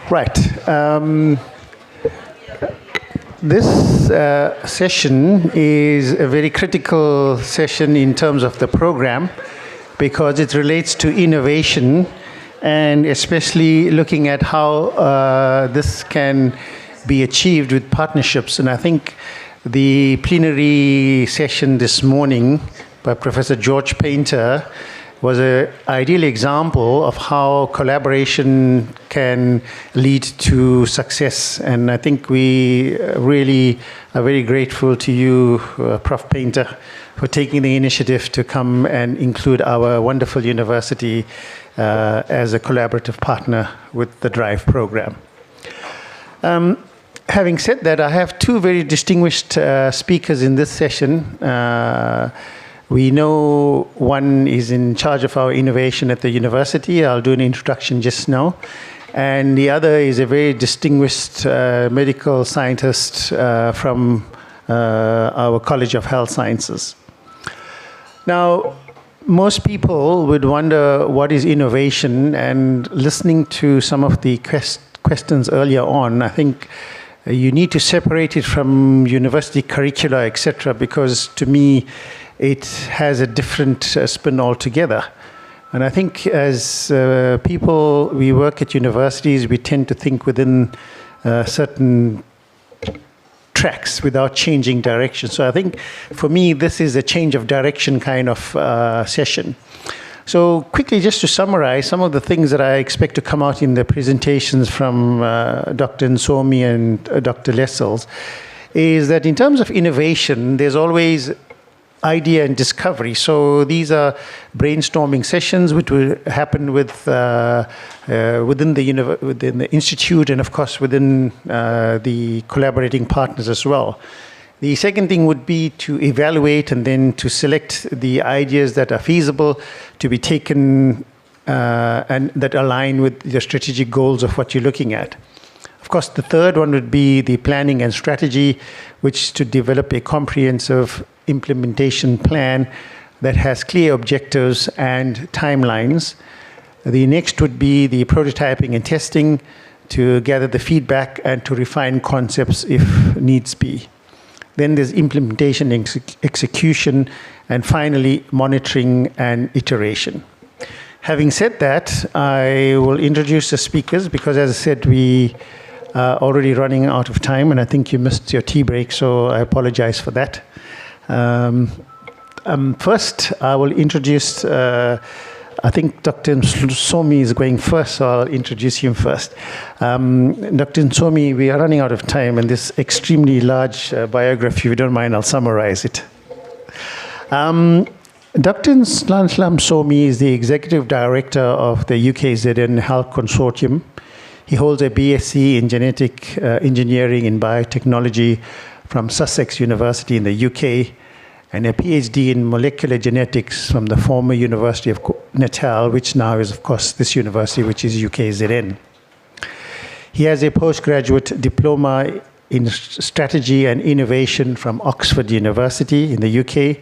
Right. This session is a very critical session in terms of the program because it relates to innovation and especially looking at how this can be achieved with partnerships. And I think the plenary session this morning by Professor George Painter was an ideal example of how collaboration can lead to success. And I think we really are very grateful to you, Prof. Painter, for taking the initiative to come and include our wonderful university as a collaborative partner with the DRIVE program. Having said that, I have two very distinguished speakers in this session. We know one is in charge of our innovation at the university. I'll do an introduction just now. And the other is a very distinguished medical scientist from our College of Health Sciences. Now, most people would wonder what is innovation, and listening to some of the questions earlier on, I think you need to separate it from university curricula, etc., because to me, it has a different spin altogether. And I think as people, we work at universities, we tend to think within certain tracks without changing direction. So I think for me, this is a change of direction kind of session. So quickly, just to summarize some of the things that I expect to come out in the presentations from Dr. Nsomi and Dr. Lessels, is that in terms of innovation, there's always idea and discovery. So these are brainstorming sessions which will happen with within the institute and of course within the collaborating partners as well. The second thing would be to evaluate and then to select the ideas that are feasible to be taken and that align with the strategic goals of what you're looking at. Of course, the third one would be the planning and strategy, which is to develop a comprehensive implementation plan that has clear objectives and timelines. The next would be the prototyping and testing to gather the feedback and to refine concepts if needs be. Then there's implementation and execution, and finally monitoring and iteration. Having said that, I will introduce the speakers because, as I said, we are already running out of time, and I think you missed your tea break, so I apologize for that. First, I will introduce, I think Dr. Nsomi is going first, so I'll introduce him first. Dr. Nsomi, we are running out of time, and this extremely large biography, if you don't mind, I'll summarize it. Dr. Nsomi is the Executive Director of the UKZN Health Consortium. He holds a BSc in Genetic Engineering and Biotechnology from Sussex University in the UK, and a PhD in Molecular Genetics from the former University of Natal, which now is, of course, this university, which is UKZN. He has a postgraduate diploma in Strategy and Innovation from Oxford University in the UK,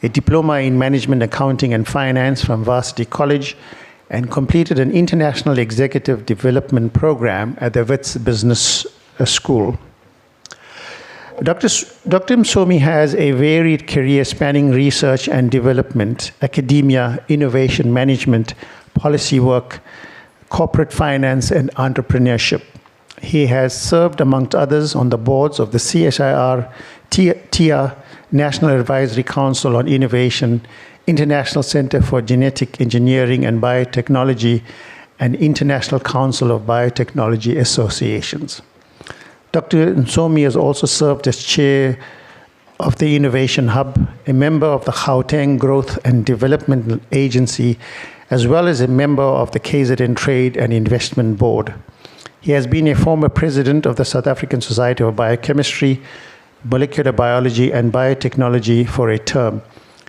a diploma in Management, Accounting and Finance from Varsity College, and completed an International Executive Development Program at the Wits Business School. Dr. Nsomi has a varied career spanning research and development, academia, innovation management, policy work, corporate finance, and entrepreneurship. He has served, amongst others, on the boards of the CSIR, TIA, National Advisory Council on Innovation, International Center for Genetic Engineering and Biotechnology, and International Council of Biotechnology Associations. Dr. Nsomi has also served as chair of the Innovation Hub, a member of the Gauteng Growth and Development Agency, as well as a member of the KZN Trade and Investment Board. He has been a former president of the South African Society of Biochemistry, Molecular Biology and Biotechnology for a term.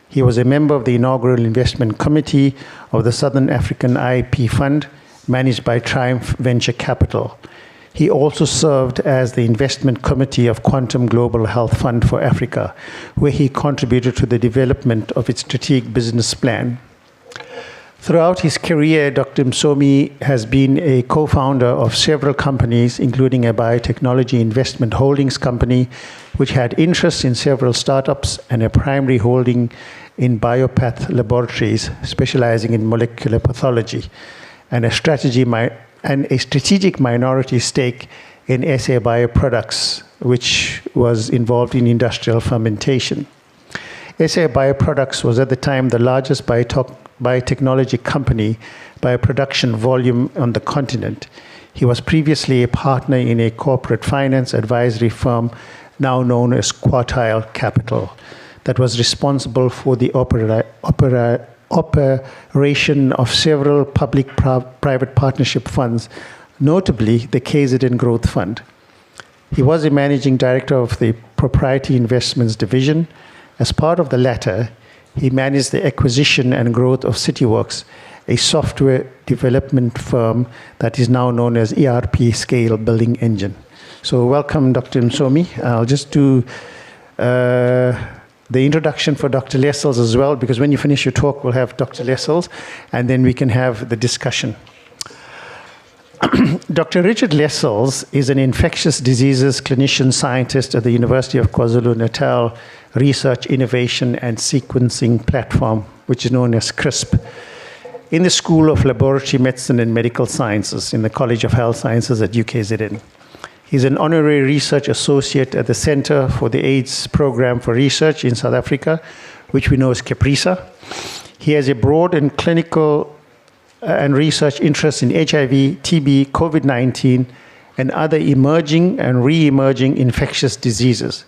He was a member of the inaugural investment committee of the Southern African IP Fund, managed by Triumph Venture Capital. He also served as the investment committee of Quantum Global Health Fund for Africa, where he contributed to the development of its strategic business plan. Throughout his career, Dr. Msomi has been a co-founder of several companies, including a biotechnology investment holdings company, which had interests in several startups, and a primary holding in Biopath Laboratories, specializing in molecular pathology, and a strategic minority stake in SA Bioproducts, which was involved in industrial fermentation. SA Bioproducts was at the time the largest biotechnology company by production volume on the continent. He was previously a partner in a corporate finance advisory firm now known as Quartile Capital that was responsible for the operation of several public-private partnership funds, notably the KZN Growth Fund. He was a managing director of the Proprietary Investments Division. As part of the latter, he managed the acquisition and growth of CityWorks, a software development firm that is now known as ERP Scale Building Engine. So welcome, Dr. Msomi. I'll just do the introduction for Dr. Lessels as well, because when you finish your talk, we'll have Dr. Lessels, and then we can have the discussion. Dr. Richard Lessels is an infectious diseases clinician scientist at the University of KwaZulu-Natal Research, Innovation and Sequencing Platform, which is known as CRISP, in the School of Laboratory Medicine and Medical Sciences in the College of Health Sciences at UKZN. He's an honorary research associate at the Center for the AIDS Program for Research in South Africa, which we know as CAPRISA. He has a broad and clinical and research interests in HIV, TB, COVID-19, and other emerging and re-emerging infectious diseases.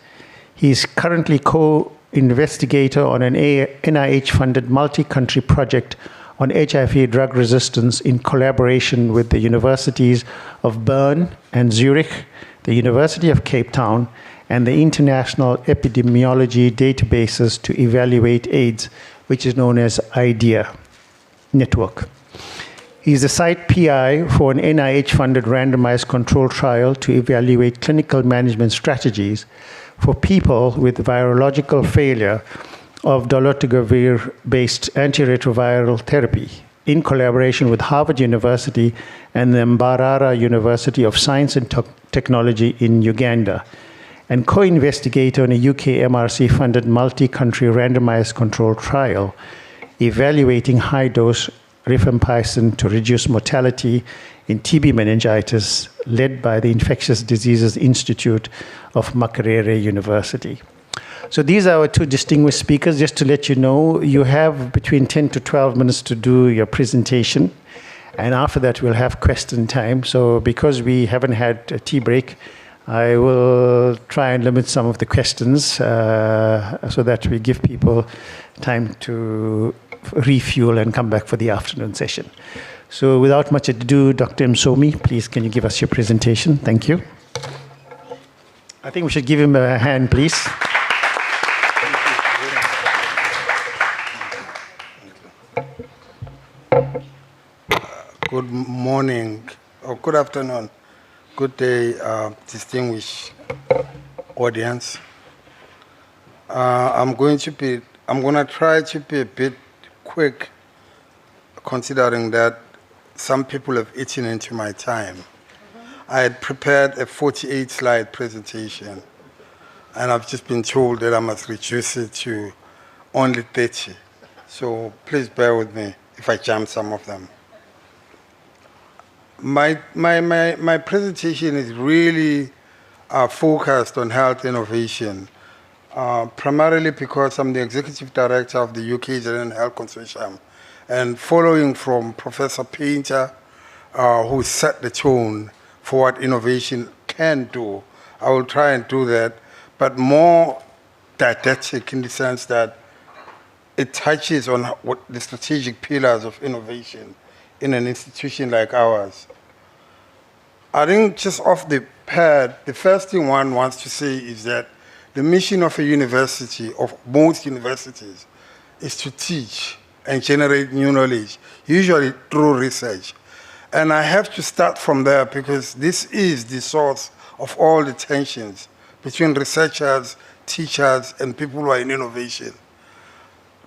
He is currently co-investigator on an NIH-funded multi-country project on HIV drug resistance in collaboration with the Universities of Bern and Zurich, the University of Cape Town, and the International Epidemiology Databases to Evaluate AIDS, which is known as IDEA network. He's the site PI for an NIH-funded randomized control trial to evaluate clinical management strategies for people with virological failure of dolutegravir-based antiretroviral therapy in collaboration with Harvard University and the Mbarara University of Science and Technology in Uganda, and co-investigator in a UK MRC-funded multi-country randomized control trial evaluating high-dose rifampicin to reduce mortality in TB meningitis, led by the Infectious Diseases Institute of Makerere University. So these are our two distinguished speakers. Just to let you know, you have between 10 to 12 minutes to do your presentation, and after that we'll have question time. So because we haven't had a tea break, I will try and limit some of the questions so that we give people time to refuel and come back for the afternoon session. So without much ado, Dr. Msomi, please can you give us your presentation? Thank you. I think we should give him a hand, please. Good morning, or good afternoon, good day, distinguished audience. I'm going to try to be a bit quick, considering that some people have eaten into my time. I had prepared a 48-slide presentation, and I've just been told that I must reduce it to only 30. So please bear with me if I jump some of them. My presentation is really focused on health innovation, primarily because I'm the executive director of the UKZN Health Consortium, and following from Professor Painter, who set the tone for what innovation can do, I will try and do that, but more didactic in the sense that it touches on what the strategic pillars of innovation in an institution like ours. I think just off the pad, the first thing one wants to say is that the mission of a university, of most universities, is to teach and generate new knowledge, usually through research. And I have to start from there because this is the source of all the tensions between researchers, teachers, and people who are in innovation.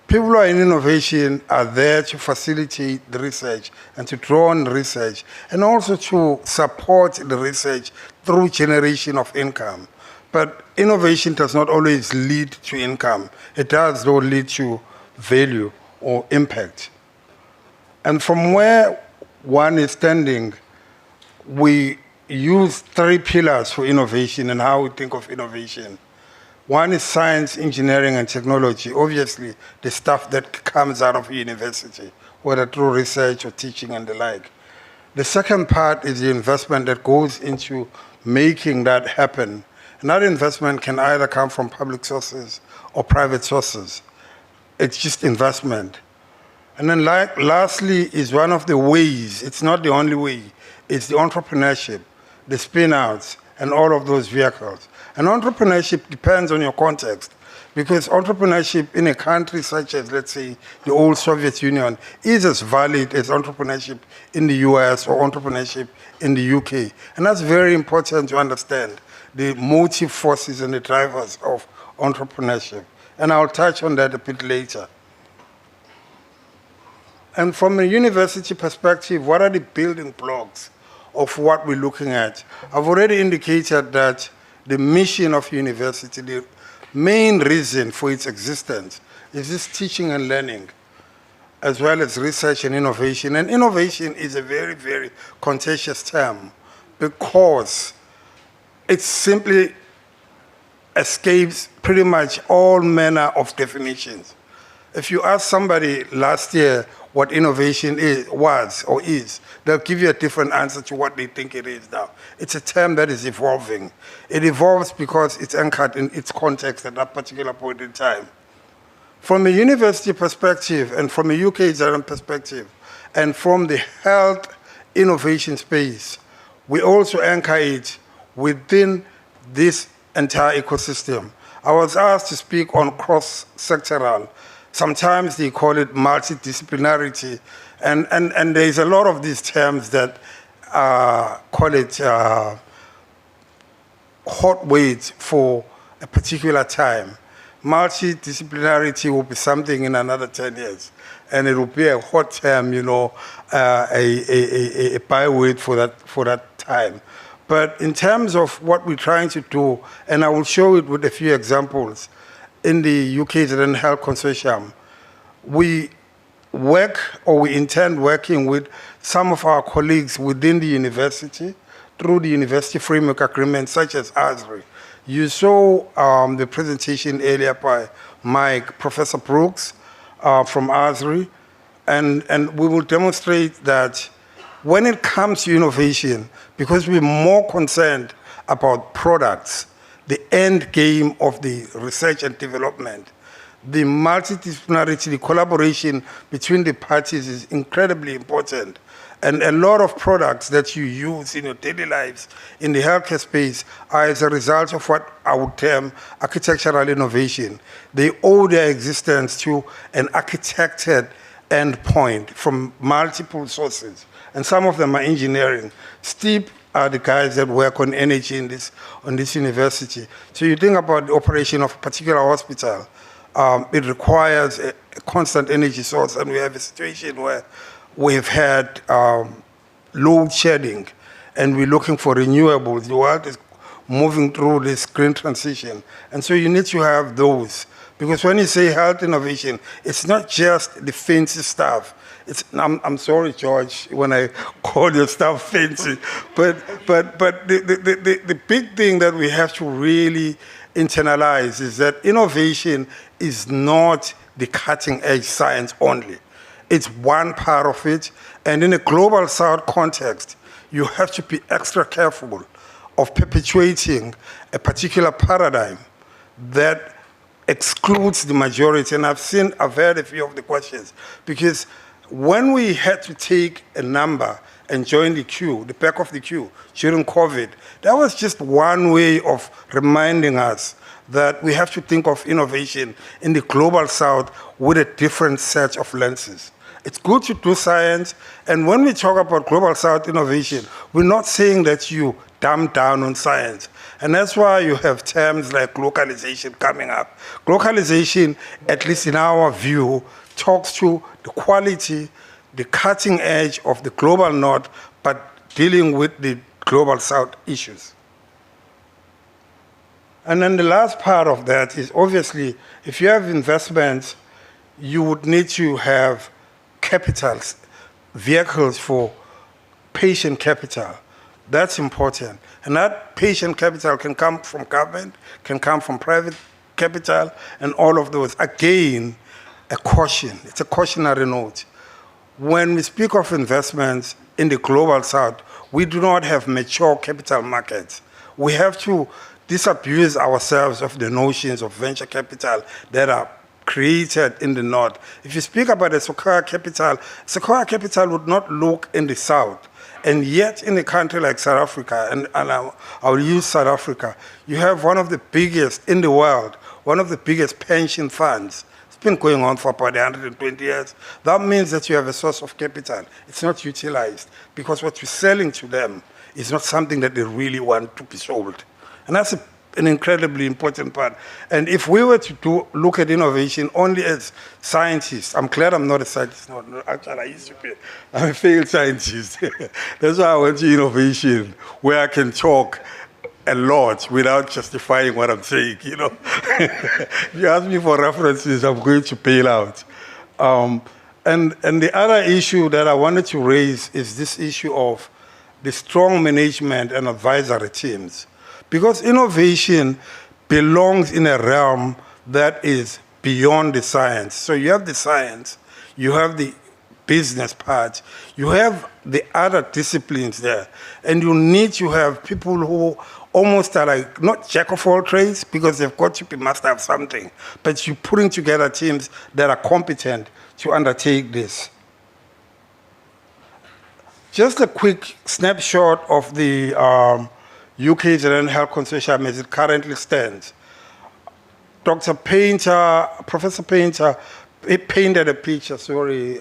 People who are in innovation are there to facilitate the research and to draw on research and also to support the research through generation of income. But innovation does not always lead to income. It does, though, lead to value or impact. And from where one is standing, we use 3 pillars for innovation and how we think of innovation. One is science, engineering, and technology. Obviously, the stuff that comes out of university, whether through research or teaching and the like. The second part is the investment that goes into making that happen. And that investment can either come from public sources or private sources. It's just investment. And then lastly is one of the ways, it's not the only way, it's the entrepreneurship, the spin-outs, and all of those vehicles. And entrepreneurship depends on your context, because entrepreneurship in a country such as, let's say, the old Soviet Union is as valid as entrepreneurship in the US or entrepreneurship in the UK. And that's very important to understand, the motive forces and the drivers of entrepreneurship. And I'll touch on that a bit later. And from a university perspective, what are the building blocks of what we're looking at? I've already indicated that the mission of university, the main reason for its existence, is this teaching and learning, as well as research and innovation. And innovation is a very, very contentious term because it simply escapes pretty much all manner of definitions. If you ask somebody last year what innovation was or is, they'll give you a different answer to what they think it is now. It's a term that is evolving. It evolves because it's anchored in its context at that particular point in time. From a university perspective and from a UKZN perspective and from the health innovation space, we also anchor it within this entire ecosystem. I was asked to speak on cross-sectoral. Sometimes they call it multidisciplinarity, and there's a lot of these terms that call it hot weights for a particular time. Multidisciplinarity will be something in another 10 years, and it will be a hot term, you know, a byword for that time. But in terms of what we're trying to do, and I will show it with a few examples, in the UKZN Health Consortium, we work, or we intend working with some of our colleagues within the university through the university framework agreement, such as ASRI. You saw the presentation earlier by Mike, Professor Brooks from ASRI, and we will demonstrate that when it comes to innovation, because we're more concerned about products, the end game of the research and development, the multidisciplinarity, the collaboration between the parties is incredibly important. And a lot of products that you use in your daily lives in the healthcare space are as a result of what I would term architectural innovation. They owe their existence to an architected endpoint from multiple sources. And some of them are engineering. Steve are the guys that work on energy on this university. So you think about the operation of a particular hospital, it requires a constant energy source, and we have a situation where we've had load shedding, and we're looking for renewables. The world is moving through this green transition, and so you need to have those. Because when you say health innovation, it's not just the fancy stuff. I'm sorry, George, when I call your stuff fancy, but the big thing that we have to really internalize is that innovation is not the cutting edge science only. It's one part of it, and in a global South context, you have to be extra careful of perpetuating a particular paradigm that excludes the majority. And I've heard a few of the questions, because when we had to take a number and join the queue, the back of the queue during COVID, that was just one way of reminding us that we have to think of innovation in the global South with a different set of lenses. It's good to do science, and when we talk about global South innovation, we're not saying that you dumb down on science. And that's why you have terms like localization coming up. Localization, at least in our view, talks to the quality, the cutting edge of the global north, but dealing with the global south issues. And then the last part of that is obviously, if you have investments, you would need to have capitals, vehicles for patient capital. That's important. And that patient capital can come from government, can come from private capital, and all of those. Again, a caution. It's a cautionary note. When we speak of investments in the global south, we do not have mature capital markets. We have to disabuse ourselves of the notions of venture capital that are created in the north. If you speak about a Sequoia capital would not look in the south. And yet in a country like South Africa, and I'll use South Africa, you have one of the biggest in the world, one of the biggest pension funds. It's been going on for about 120 years. That means that you have a source of capital. It's not utilized because what you're selling to them is not something that they really want to be sold. And that's an incredibly important part. And if we were to look at innovation only as scientists, I'm glad I'm not a scientist. No, actually, I used to be. I'm a failed scientist. That's why I went to innovation, where I can talk a lot without justifying what I'm saying, you know. If you ask me for references, I'm going to bail out. And the other issue that I wanted to raise is this issue of the strong management and advisory teams. Because innovation belongs in a realm that is beyond the science. So you have the science, you have the business part, you have the other disciplines there, and you need to have people who almost are like, not jack of all trades, because they've got to be master of something, but you're putting together teams that are competent to undertake this. Just a quick snapshot of the UKZN Health Consortium as it currently stands. Dr. Painter, Professor Painter, he painted a picture, sorry,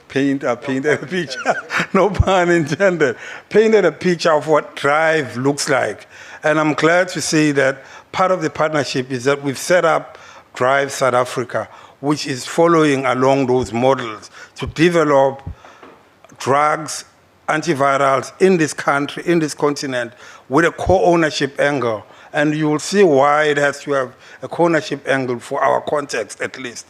painted a picture, no pun intended, painted a picture of what Drive looks like. And I'm glad to see that part of the partnership is that we've set up Drive South Africa, which is following along those models to develop drugs, antivirals in this country, in this continent, with a co-ownership angle. And you will see why it has to have a co-ownership angle for our context, at least.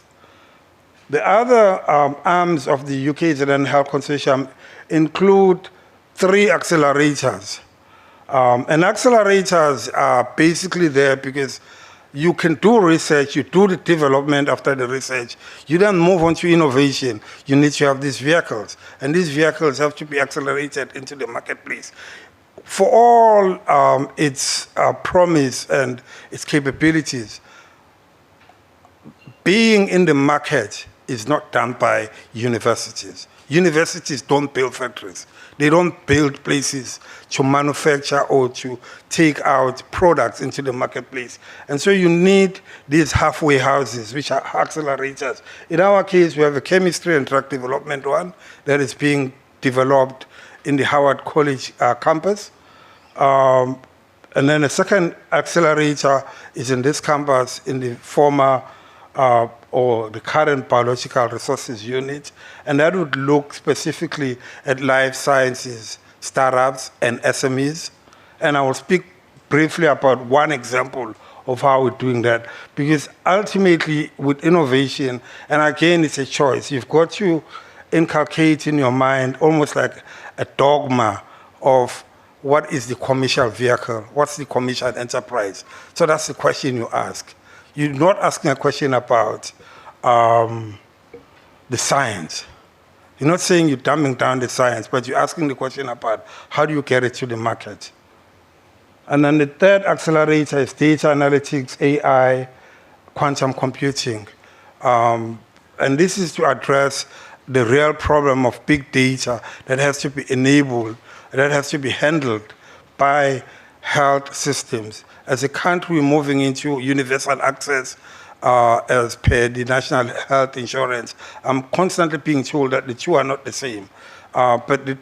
The other arms of the UKZN Health Consortium include 3 accelerators. And accelerators are basically there because you can do research, you do the development after the research, you then move on to innovation. You need to have these vehicles, and these vehicles have to be accelerated into the marketplace. For all its promise and its capabilities, being in the market is not done by universities. Universities don't build factories. They don't build places to manufacture or to take out products into the marketplace. And so you need these halfway houses, which are accelerators. In our case, we have a chemistry and drug development one that is being developed in the Howard College campus. And then a second accelerator is in this campus in the former or the current biological resources unit, and that would look specifically at life sciences, startups, and SMEs. And I will speak briefly about one example of how we're doing that, because ultimately with innovation, and again, it's a choice, you've got to inculcate in your mind almost like a dogma of what is the commercial vehicle, what's the commercial enterprise. So that's the question you ask. You're not asking a question about the science. You're not saying you're dumbing down the science, but you're asking the question about how do you get it to the market. And then the third accelerator is data analytics, AI, quantum computing. And this is to address the real problem of big data that has to be enabled, that has to be handled by health systems. As a country moving into universal access as per the National Health Insurance. I'm constantly being told that the two are not the same. But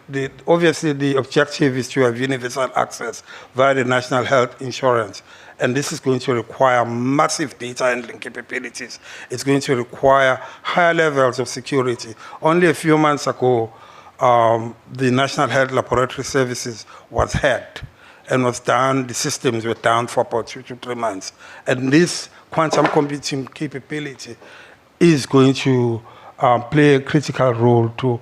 obviously the objective is to have universal access via the National Health Insurance. And this is going to require massive data handling capabilities. It's going to require higher levels of security. Only a few months ago, the National Health Laboratory Services was hacked and was down, the systems were down for about 2 to 3 months. And this quantum computing capability is going to play a critical role to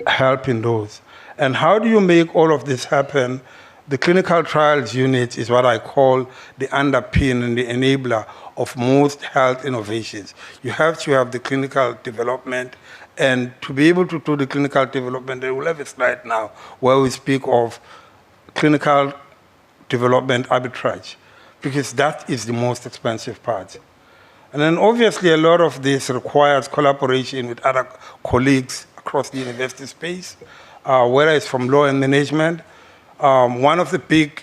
help in those. And how do you make all of this happen? The clinical trials unit is what I call the underpin and the enabler of most health innovations. You have to have the clinical development, and to be able to do the clinical development, they will have a slide now where we speak of clinical development arbitrage, because that is the most expensive part. And then obviously a lot of this requires collaboration with other colleagues across the university space, whether it's from law and management. One of the big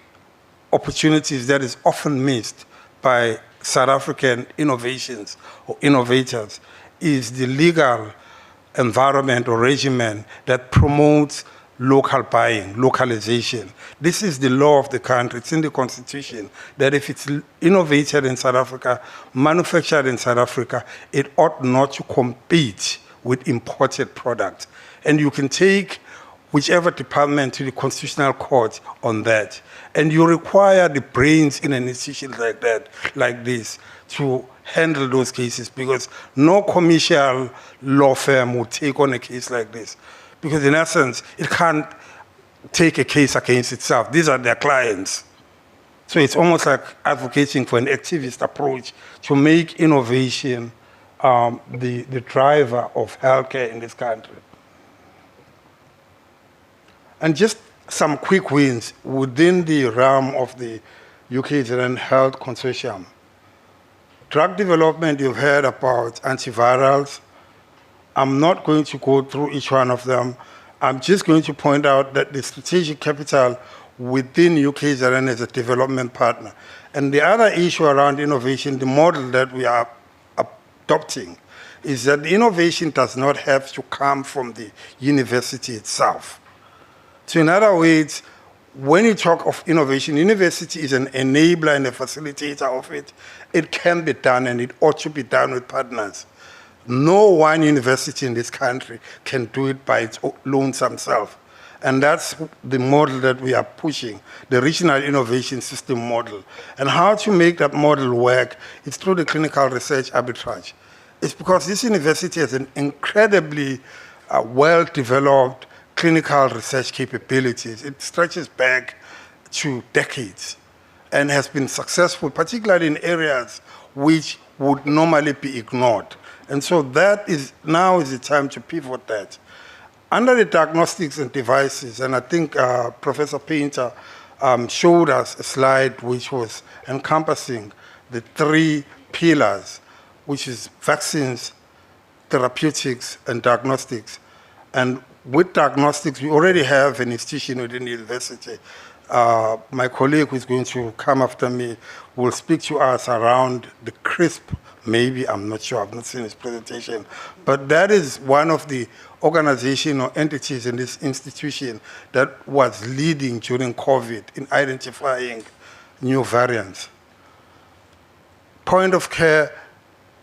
opportunities that is often missed by South African innovations or innovators is the legal environment or regimen that promotes local buying, localization. This is the law of the country. It's in the constitution that if it's innovated in South Africa, manufactured in South Africa, it ought not to compete with imported products. And you can take whichever department to the constitutional court on that. And you require the brains in an institution like that, like this, to handle those cases, because no commercial law firm would take on a case like this. Because in essence, it can't take a case against itself. These are their clients. So it's almost like advocating for an activist approach to make innovation the driver of healthcare in this country. And just some quick wins within the realm of the UKZN Health Consortium. Drug development, you've heard about antivirals. I'm not going to go through each one of them. I'm just going to point out that the strategic capital within UKZN is a development partner. And the other issue around innovation, the model that we are adopting, is that the innovation does not have to come from the university itself. So in other words, when you talk of innovation, university is an enabler and a facilitator of it. It can be done, and it ought to be done with partners. No one university in this country can do it by its lonesome self. And that's the model that we are pushing, the regional innovation system model. And how to make that model work is through the clinical research arbitrage. It's because this university has an incredibly well-developed clinical research capabilities. It stretches back to decades and has been successful, particularly in areas which would normally be ignored. And so that is, now is the time to pivot that. Under the diagnostics and devices, and I think Professor Painter showed us a slide which was encompassing the 3 pillars, which is vaccines, therapeutics, and diagnostics. And with diagnostics, we already have an institution within the university. My colleague who's going to come after me will speak to us around the CRISP, maybe, I'm not sure, I've not seen his presentation. But that is one of the organizations or entities in this institution that was leading during COVID in identifying new variants. Point of care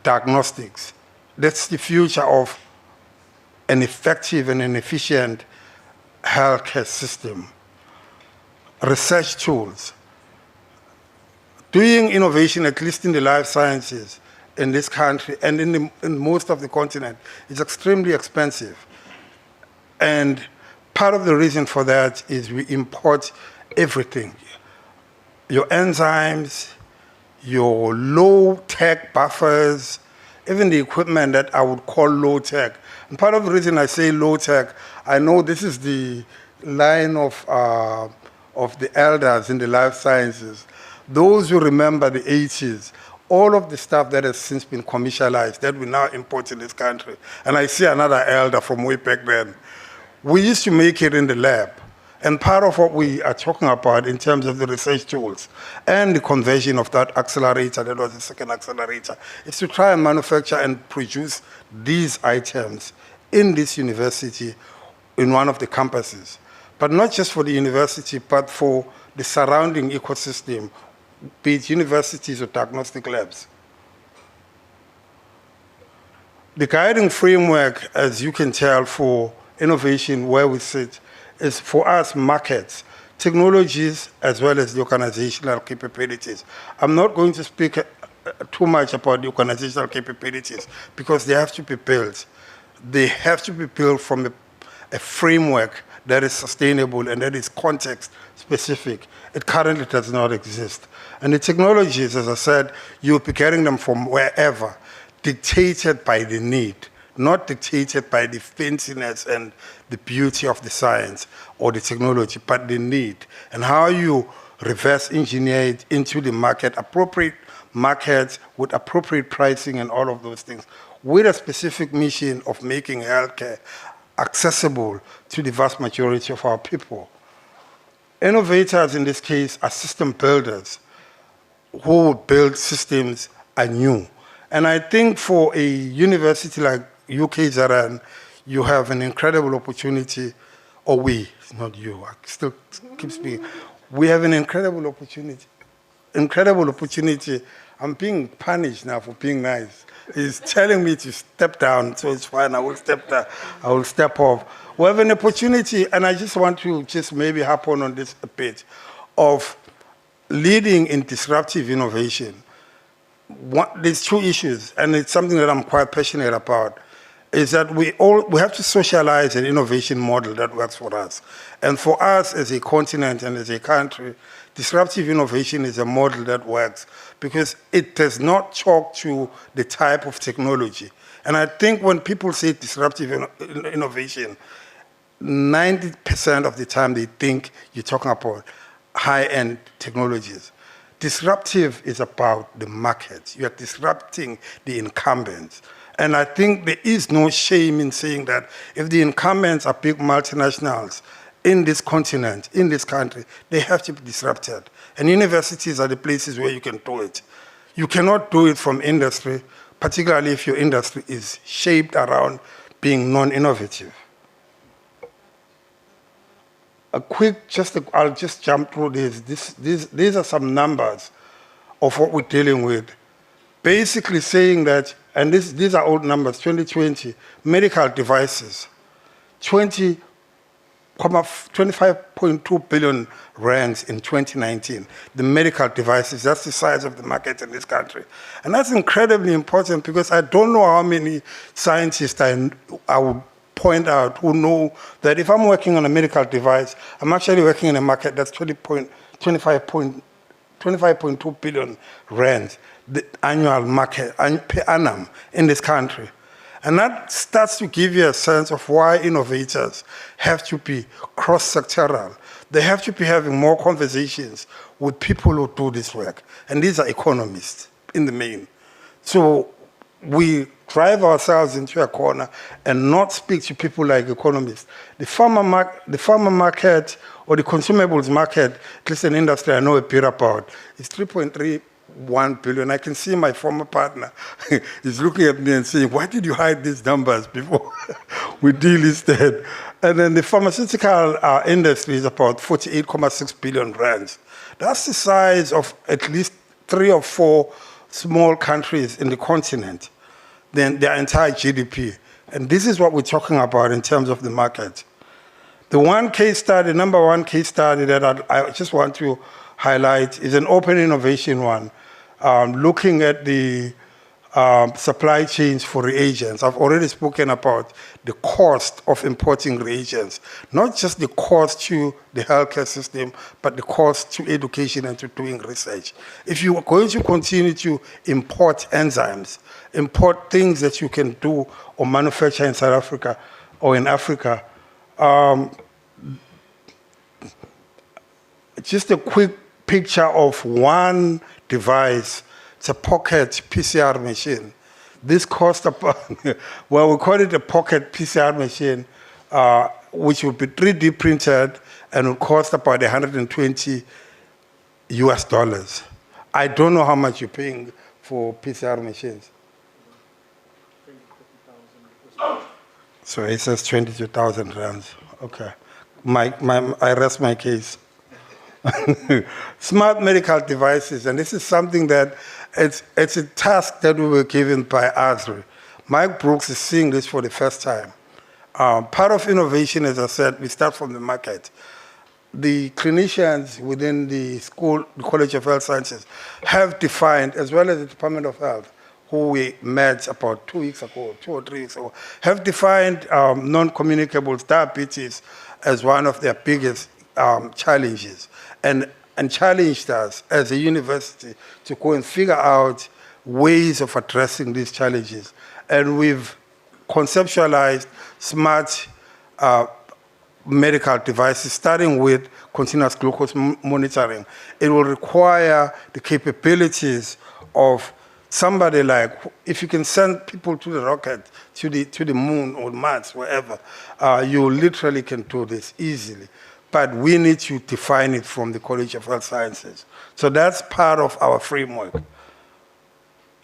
diagnostics, that's the future of an effective and an efficient healthcare system. Research tools. Doing innovation, at least in the life sciences in this country and in most of the continent, is extremely expensive. And part of the reason for that is we import everything. Your enzymes, your low-tech buffers, even the equipment that I would call low-tech. And part of the reason I say low-tech, I know this is the line of the elders in the life sciences. Those who remember the 80s, all of the stuff that has since been commercialized, that we now import in this country. And I see another elder from way back then. We used to make it in the lab. And part of what we are talking about in terms of the research tools and the conversion of that accelerator, that was the second accelerator, is to try and manufacture and produce these items in this university, in one of the campuses. But not just for the university, but for the surrounding ecosystem, be it universities or diagnostic labs. The guiding framework, as you can tell, for innovation where we sit, is for us markets, technologies, as well as the organizational capabilities. I'm not going to speak too much about the organizational capabilities because they have to be built. They have to be built from a framework that is sustainable and that is context specific. It currently does not exist. And the technologies, as I said, you'll be getting them from wherever, dictated by the need, not dictated by the fanciness and the beauty of the science or the technology, but the need, and how you reverse engineer it into the market, appropriate markets with appropriate pricing and all of those things, with a specific mission of making healthcare accessible to the vast majority of our people. Innovators in this case are system builders who build systems anew. And I think for a university like UKZN, you have an incredible opportunity, or we, not you, I still keep speaking. We have an incredible opportunity. I'm being punished now for being nice. He's telling me to step down, so it's fine, I will step down, I will step off. We have an opportunity, and I just want to just maybe hop on this a bit, of leading in disruptive innovation. There's two issues, and it's something that I'm quite passionate about, is that we have to socialize an innovation model that works for us. And for us as a continent and as a country, disruptive innovation is a model that works because it does not talk to the type of technology. And I think when people say disruptive innovation, 90% of the time they think you're talking about high-end technologies. Disruptive is about the market. You are disrupting the incumbents. And I think there is no shame in saying that if the incumbents are big multinationals in this continent, in this country, they have to be disrupted. And universities are the places where you can do it. You cannot do it from industry, particularly if your industry is shaped around being non-innovative. I'll just jump through this. These are some numbers of what we're dealing with. Basically saying that, and these are old numbers, 2020, medical devices, 25.2 billion rands in 2019. The medical devices, that's the size of the market in this country. And that's incredibly important because I don't know how many scientists I would point out who know that if I'm working on a medical device, I'm actually working in a market that's 25.2 billion rands, the annual market per annum in this country. And that starts to give you a sense of why innovators have to be cross-sectoral. They have to be having more conversations with people who do this work. And these are economists in the main. So we drive ourselves into a corner and not speak to people like economists. The farmer market or the consumables market, at least an industry I know a bit about, is 3.31 billion. I can see my former partner is looking at me and saying, why did you hide these numbers before we delisted? And then the pharmaceutical industry is about 48.6 billion rands. That's the size of at least 3 or 4 small countries in the continent, than their entire GDP. And this is what we're talking about in terms of the market. The one case study, number one case study that I just want to highlight is an open innovation one, looking at the supply chains for reagents. I've already spoken about the cost of importing reagents, not just the cost to the healthcare system, but the cost to education and to doing research. If you are going to continue to import enzymes, import things that you can do or manufacture in South Africa or in Africa, just a quick picture of one device. It's a pocket PCR machine. This cost about, well, we call it a pocket PCR machine. which will be 3D printed and will cost about $120 US. I don't know how much you're paying for PCR machines. So it says 22,000 rands. Okay. I rest my case. Smart medical devices, and this is something that it's a task that we were given by ASRI. Mike Brooks is seeing this for the first time. Part of innovation, as I said, we start from the market. The clinicians within the school, the College of Health Sciences, have defined, as well as the Department of Health, who we met about 2 weeks ago, 2 or 3 weeks ago, have defined non-communicable diabetes as one of their biggest challenges, and challenged us as a university to go and figure out ways of addressing these challenges. And we've conceptualized smart medical devices, starting with continuous glucose monitoring. It will require the capabilities of somebody like, if you can send people to the rocket, to the moon or Mars, wherever, you literally can do this easily. But we need to define it from the College of Health Sciences. So that's part of our framework.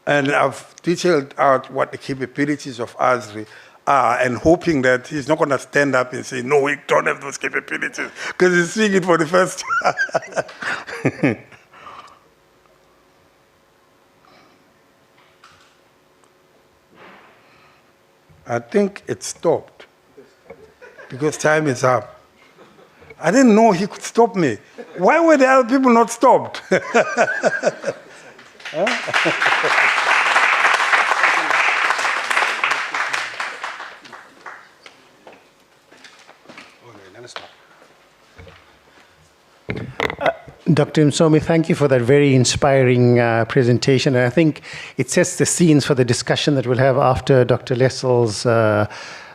And I've detailed out what the capabilities of ASRI are, and hoping that he's not going to stand up and say, no, we don't have those capabilities, because he's seeing it for the first time. I think it stopped because time is up. I didn't know he could stop me. Why were the other people not stopped? Dr. Msomi, thank you for that very inspiring presentation. And I think it sets the scenes for the discussion that we'll have after Dr. Lessel's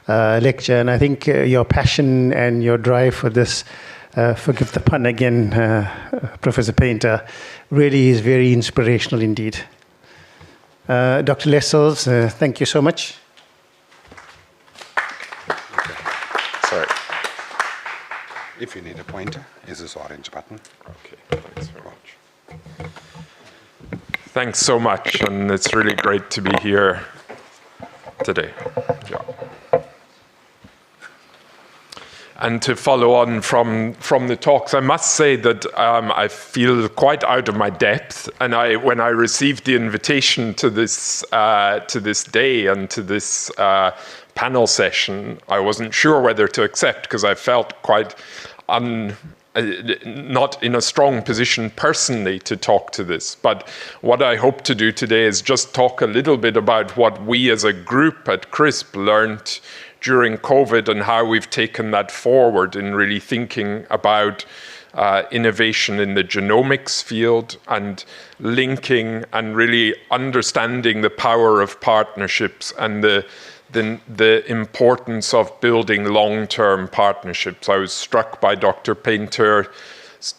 lecture. And I think your passion and your drive for this, forgive the pun again, Professor Painter, really is very inspirational indeed. Dr. Lessels, thank you so much. Okay. Sorry. If you need a pointer, is this orange button. Okay, thanks very much. Thanks so much, and it's really great to be here today. Yeah. And to follow on from the talks, I must say that I feel quite out of my depth. And when I received the invitation to this day and to this panel session, I wasn't sure whether to accept, because I felt quite not in a strong position personally to talk to this. But what I hope to do today is just talk a little bit about what we as a group at CRISP learned during COVID and how we've taken that forward in really thinking about innovation in the genomics field and linking and really understanding the power of partnerships and the importance of building long-term partnerships. I was struck by Dr. Painter's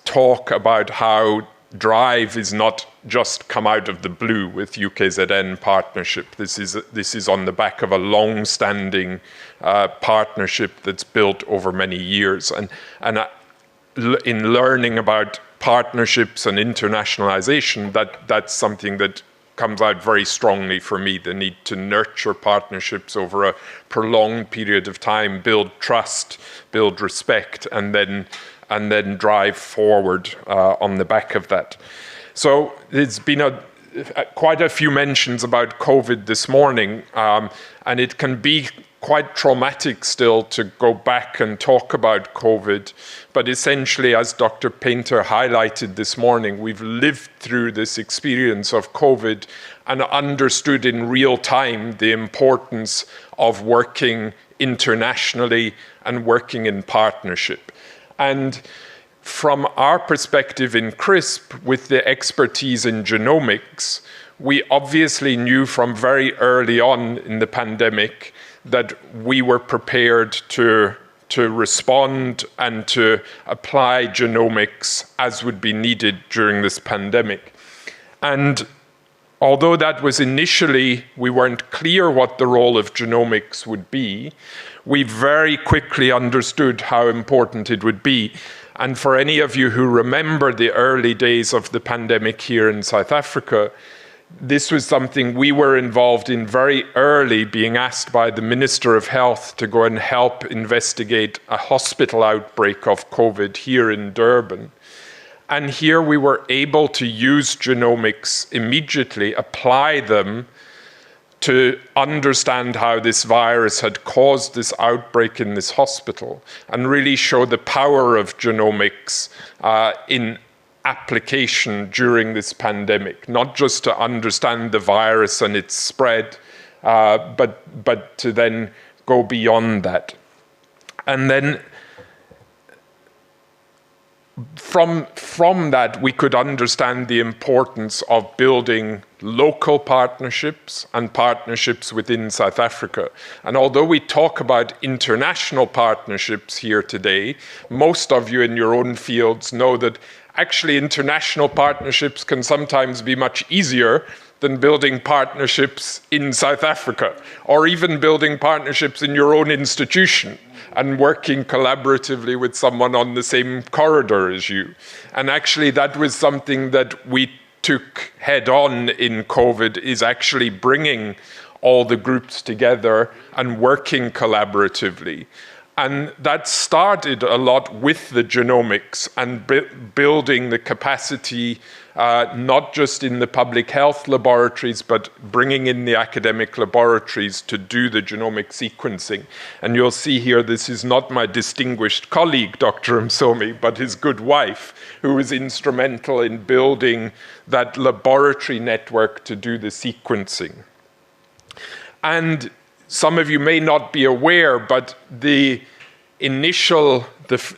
talk about how drive is not just come out of the blue with UKZN partnership. This is on the back of a long-standing partnership that's built over many years. And in learning about partnerships and internationalization, that's something that comes out very strongly for me, the need to nurture partnerships over a prolonged period of time, build trust, build respect, and then drive forward on the back of that. So there's been quite a few mentions about COVID this morning, and it can be quite traumatic still to go back and talk about COVID. But essentially, as Dr. Painter highlighted this morning, we've lived through this experience of COVID and understood in real time the importance of working internationally and working in partnership. And from our perspective in CRISP, with the expertise in genomics, we obviously knew from very early on in the pandemic that we were prepared to respond and to apply genomics as would be needed during this pandemic. And although that was initially, we weren't clear what the role of genomics would be, we very quickly understood how important it would be. And for any of you who remember the early days of the pandemic here in South Africa, this was something we were involved in very early, being asked by the Minister of Health to go and help investigate a hospital outbreak of COVID here in Durban. And here we were able to use genomics immediately, apply them to understand how this virus had caused this outbreak in this hospital, and really show the power of genomics in application during this pandemic, not just to understand the virus and its spread, but to then go beyond that. And then from that, we could understand the importance of building local partnerships and partnerships within South Africa. And although we talk about international partnerships here today, most of you in your own fields know that actually international partnerships can sometimes be much easier than building partnerships in South Africa, or even building partnerships in your own institution and working collaboratively with someone on the same corridor as you. And actually that was something that we took head on in COVID, is actually bringing all the groups together and working collaboratively. And that started a lot with the genomics and building the capacity, not just in the public health laboratories, but bringing in the academic laboratories to do the genomic sequencing. And you'll see here, this is not my distinguished colleague, Dr. Msomi, but his good wife, who was instrumental in building that laboratory network to do the sequencing. And some of you may not be aware, but the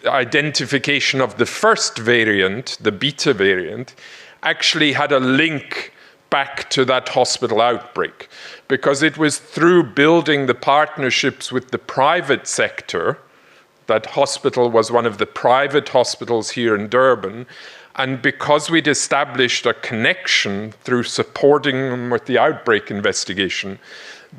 identification of the first variant, the beta variant, actually had a link back to that hospital outbreak, because it was through building the partnerships with the private sector. That hospital was one of the private hospitals here in Durban. And because we'd established a connection through supporting them with the outbreak investigation,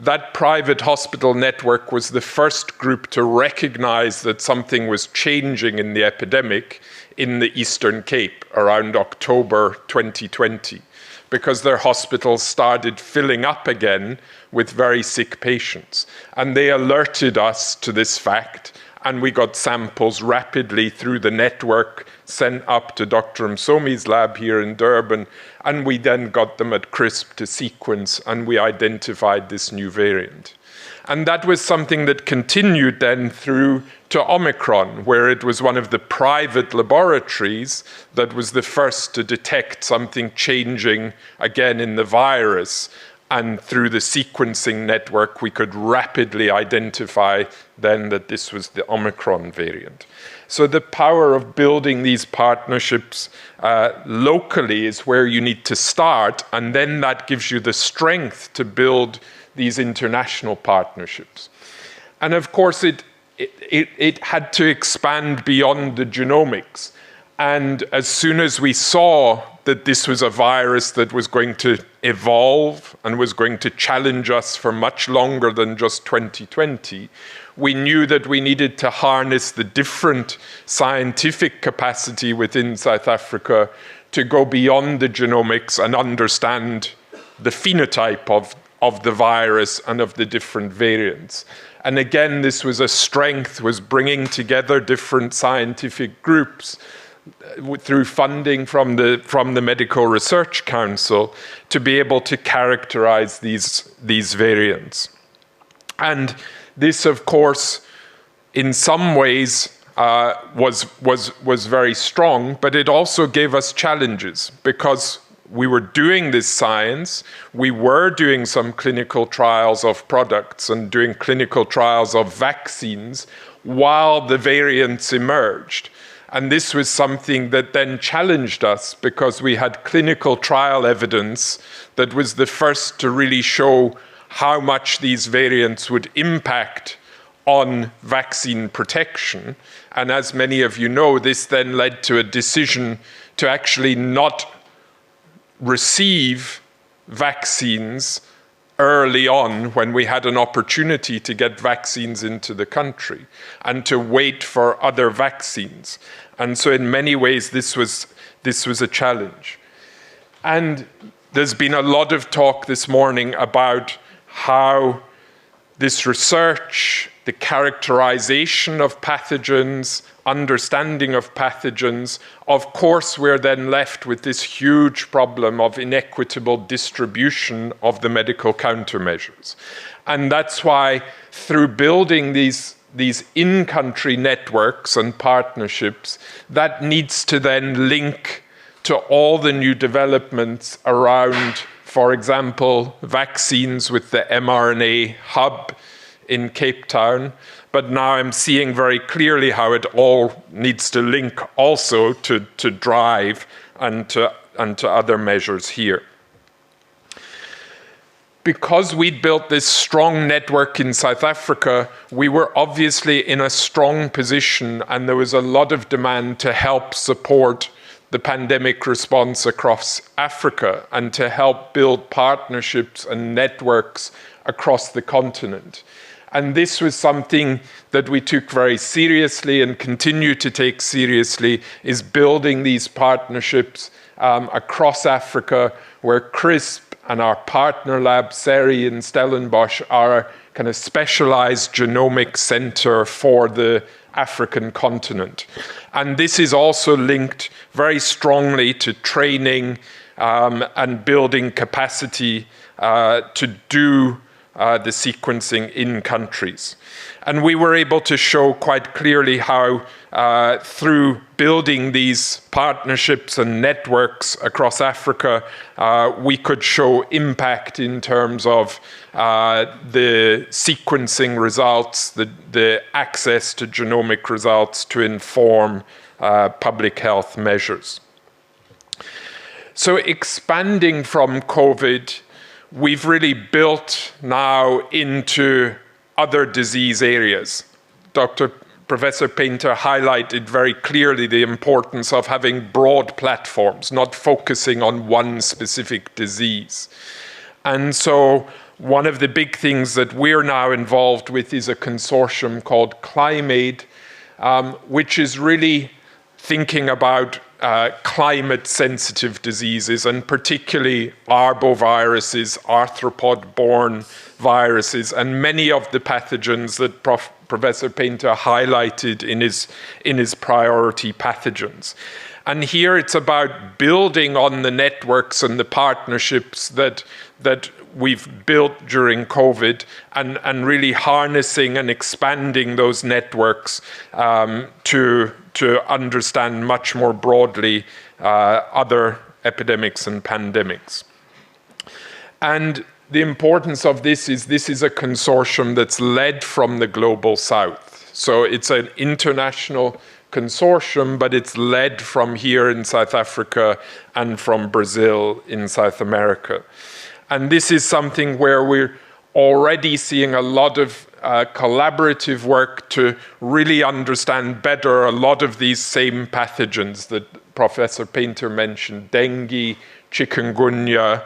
that private hospital network was the first group to recognize that something was changing in the epidemic in the Eastern Cape around October 2020, because their hospitals started filling up again with very sick patients. And they alerted us to this fact, and we got samples rapidly through the network sent up to Dr. Msomi's lab here in Durban, and we then got them at CRISP to sequence, and we identified this new variant. And that was something that continued then through to Omicron, where it was one of the private laboratories that was the first to detect something changing again in the virus. And through the sequencing network, we could rapidly identify then that this was the Omicron variant. So the power of building these partnerships locally is where you need to start, and then that gives you the strength to build these international partnerships. And of course, it had to expand beyond the genomics. And as soon as we saw that this was a virus that was going to evolve and was going to challenge us for much longer than just 2020, we knew that we needed to harness the different scientific capacity within South Africa to go beyond the genomics and understand the phenotype of the virus and of the different variants. And again, this was a strength, was bringing together different scientific groups through funding from the Medical Research Council to be able to characterize these variants. And this, of course, in some ways was very strong, but it also gave us challenges, because we were doing this science, we were doing some clinical trials of products and doing clinical trials of vaccines while the variants emerged. And this was something that then challenged us, because we had clinical trial evidence that was the first to really show how much these variants would impact on vaccine protection. And as many of you know, this then led to a decision to actually not receive vaccines early on when we had an opportunity to get vaccines into the country and to wait for other vaccines. And so in many ways, this was a challenge. And there's been a lot of talk this morning about how this research, the characterization of pathogens, understanding of pathogens, of course, we're then left with this huge problem of inequitable distribution of the medical countermeasures. And that's why through building these in-country networks and partnerships, that needs to then link to all the new developments around, for example, vaccines with the mRNA hub in Cape Town. But now I'm seeing very clearly how it all needs to link also to drive and to other measures here. Because we'd built this strong network in South Africa, we were obviously in a strong position, and there was a lot of demand to help support the pandemic response across Africa and to help build partnerships and networks across the continent. And this was something that we took very seriously and continue to take seriously, is building these partnerships across Africa, where CRISP and our partner lab, SERI in Stellenbosch, are a kind of specialized genomic center for the African continent. And this is also linked very strongly to training and building capacity to do the sequencing in countries. And we were able to show quite clearly how through building these partnerships and networks across Africa, we could show impact in terms of the sequencing results, the access to genomic results to inform public health measures. So expanding from COVID, we've really built now into other disease areas. Professor Painter highlighted very clearly the importance of having broad platforms, not focusing on one specific disease. And so one of the big things that we're now involved with is a consortium called CliMaid, which is really thinking about climate-sensitive diseases, and particularly arboviruses, arthropod-borne viruses, and many of the pathogens that Professor Painter highlighted in his priority pathogens. And here it's about building on the networks and the partnerships that we've built during COVID, and really harnessing and expanding those networks to understand much more broadly other epidemics and pandemics. And the importance of this is a consortium that's led from the Global South. So it's an international consortium, but it's led from here in South Africa and from Brazil in South America. And this is something where we're already seeing a lot of collaborative work to really understand better a lot of these same pathogens that Professor Painter mentioned: dengue, chikungunya.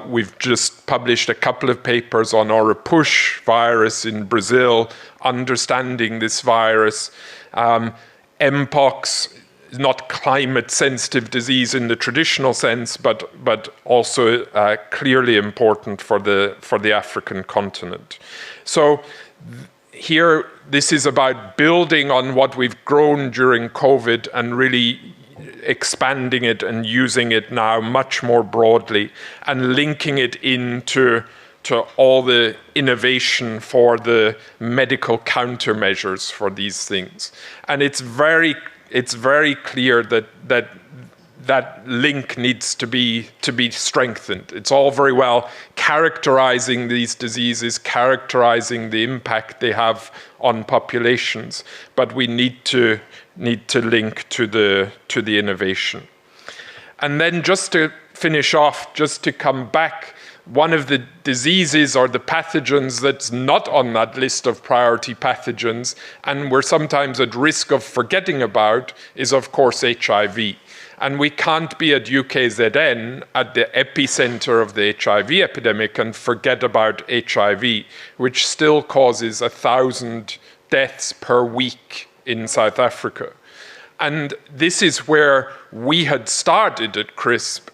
We've just published a couple of papers on Oropouche virus in Brazil, understanding this virus. Mpox, not climate-sensitive disease in the traditional sense, but also clearly important for the African continent. So here, this is about building on what we've grown during COVID and really expanding it and using it now much more broadly, and linking it into all the innovation for the medical countermeasures for these things. And it's very clear that link needs to be strengthened. It's all very well characterizing these diseases, characterizing the impact they have on populations, but we need to link to the innovation. And then just to finish off, just to come back, one of the diseases or the pathogens that's not on that list of priority pathogens, and we're sometimes at risk of forgetting about, is of course HIV. And we can't be at UKZN, at the epicenter of the HIV epidemic, and forget about HIV, which still causes 1,000 deaths per week in South Africa. And this is where we had started at CRISP.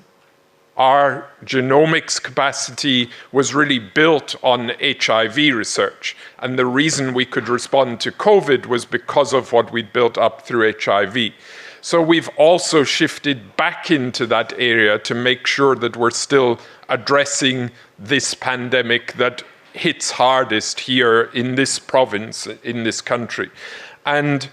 Our genomics capacity was really built on HIV research. And the reason we could respond to COVID was because of what we'd built up through HIV. So we've also shifted back into that area to make sure that we're still addressing this pandemic that hits hardest here in this province, in this country. And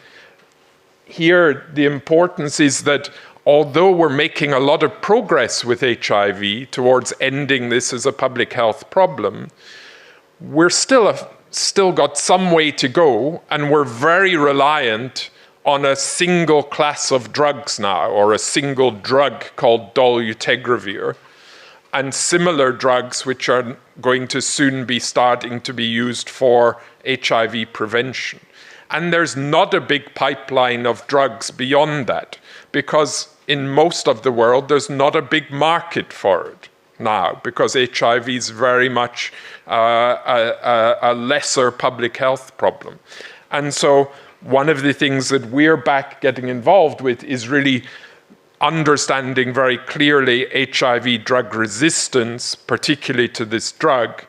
here the importance is that although we're making a lot of progress with HIV towards ending this as a public health problem, we're still got some way to go, and we're very reliant on a single class of drugs now, or a single drug called dolutegravir, and similar drugs which are going to soon be starting to be used for HIV prevention. And there's not a big pipeline of drugs beyond that, because in most of the world, there's not a big market for it now, because HIV is very much a lesser public health problem. And so one of the things that we're back getting involved with is really understanding very clearly HIV drug resistance, particularly to this drug,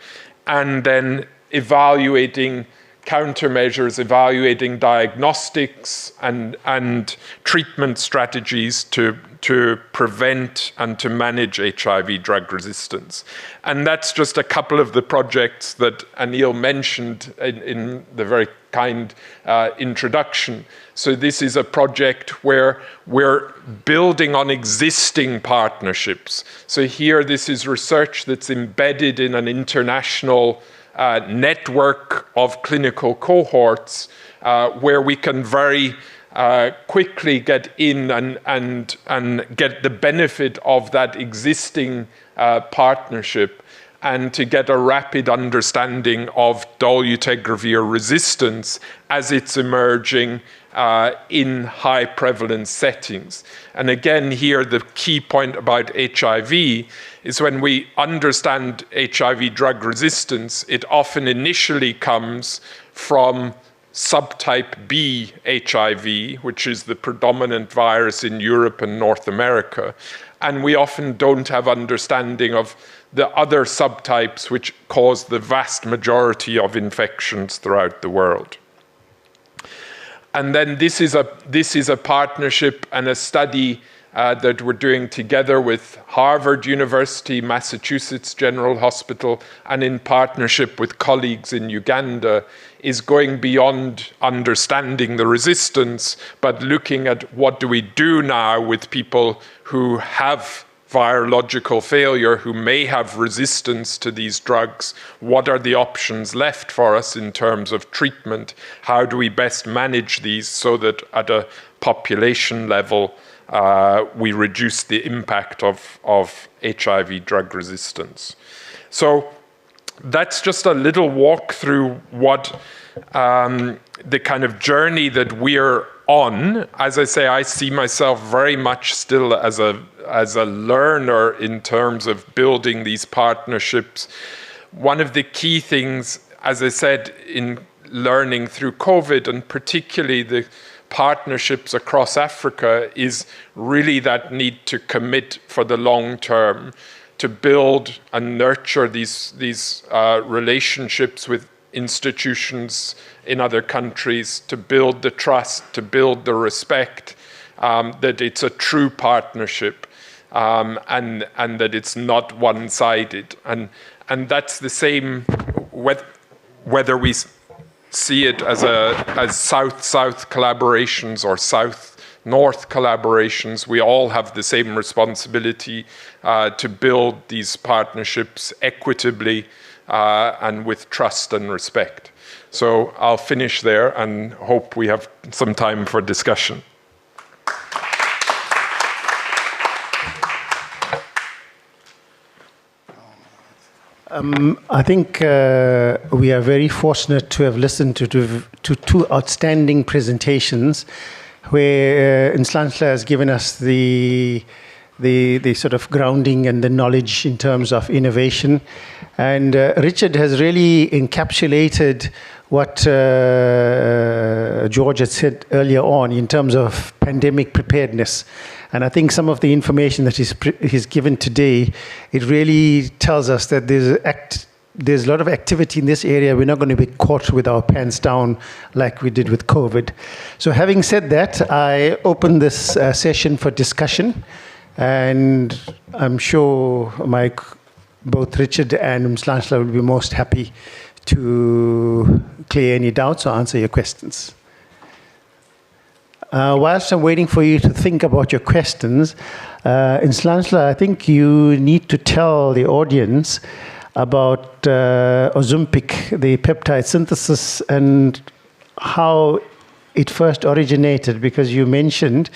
and then evaluating countermeasures, evaluating diagnostics and treatment strategies to prevent and to manage HIV drug resistance. And that's just a couple of the projects that Anil mentioned in the very kind introduction. So this is a project where we're building on existing partnerships. So here, this is research that's embedded in an international network of clinical cohorts where we can very quickly get in and get the benefit of that existing partnership, and to get a rapid understanding of dolutegravir resistance as it's emerging in high prevalence settings. And again, here the key point about HIV is when we understand HIV drug resistance, it often initially comes from subtype B HIV, which is the predominant virus in Europe and North America. And we often don't have understanding of the other subtypes which cause the vast majority of infections throughout the world. And then this is a partnership and a study that we're doing together with Harvard University, Massachusetts General Hospital, and in partnership with colleagues in Uganda, is going beyond understanding the resistance, but looking at what do we do now with people who have virological failure, who may have resistance to these drugs. What are the options left for us in terms of treatment? How do we best manage these so that at a population level, we reduce the impact of HIV drug resistance? So that's just a little walk through what the kind of journey that we're on. As I say, I see myself very much still as a learner in terms of building these partnerships. One of the key things, as I said, in learning through COVID, and particularly the partnerships across Africa, is really that need to commit for the long term, to build and nurture these relationships with institutions in other countries, to build the trust, to build the respect, that it's a true partnership, and that it's not one-sided. And that's the same whether we see it as South-South collaborations or South-North collaborations. We all have the same responsibility to build these partnerships equitably and with trust and respect. So I'll finish there and hope we have some time for discussion. I think we are very fortunate to have listened to two outstanding presentations where Nhlanhla has given us the sort of grounding and the knowledge in terms of innovation. And Richard has really encapsulated what George had said earlier on in terms of pandemic preparedness. And I think some of the information that he's given today, it really tells us that there's a lot of activity in this area. We're not going to be caught with our pants down like we did with COVID. So having said that, I open this session for discussion. And I'm sure both Richard and Nhlanhla will be most happy to clear any doubts or answer your questions. Whilst I'm waiting for you to think about your questions, Nhlanhla, I think you need to tell the audience about Ozempic, the peptide synthesis, and how it first originated, because you mentioned,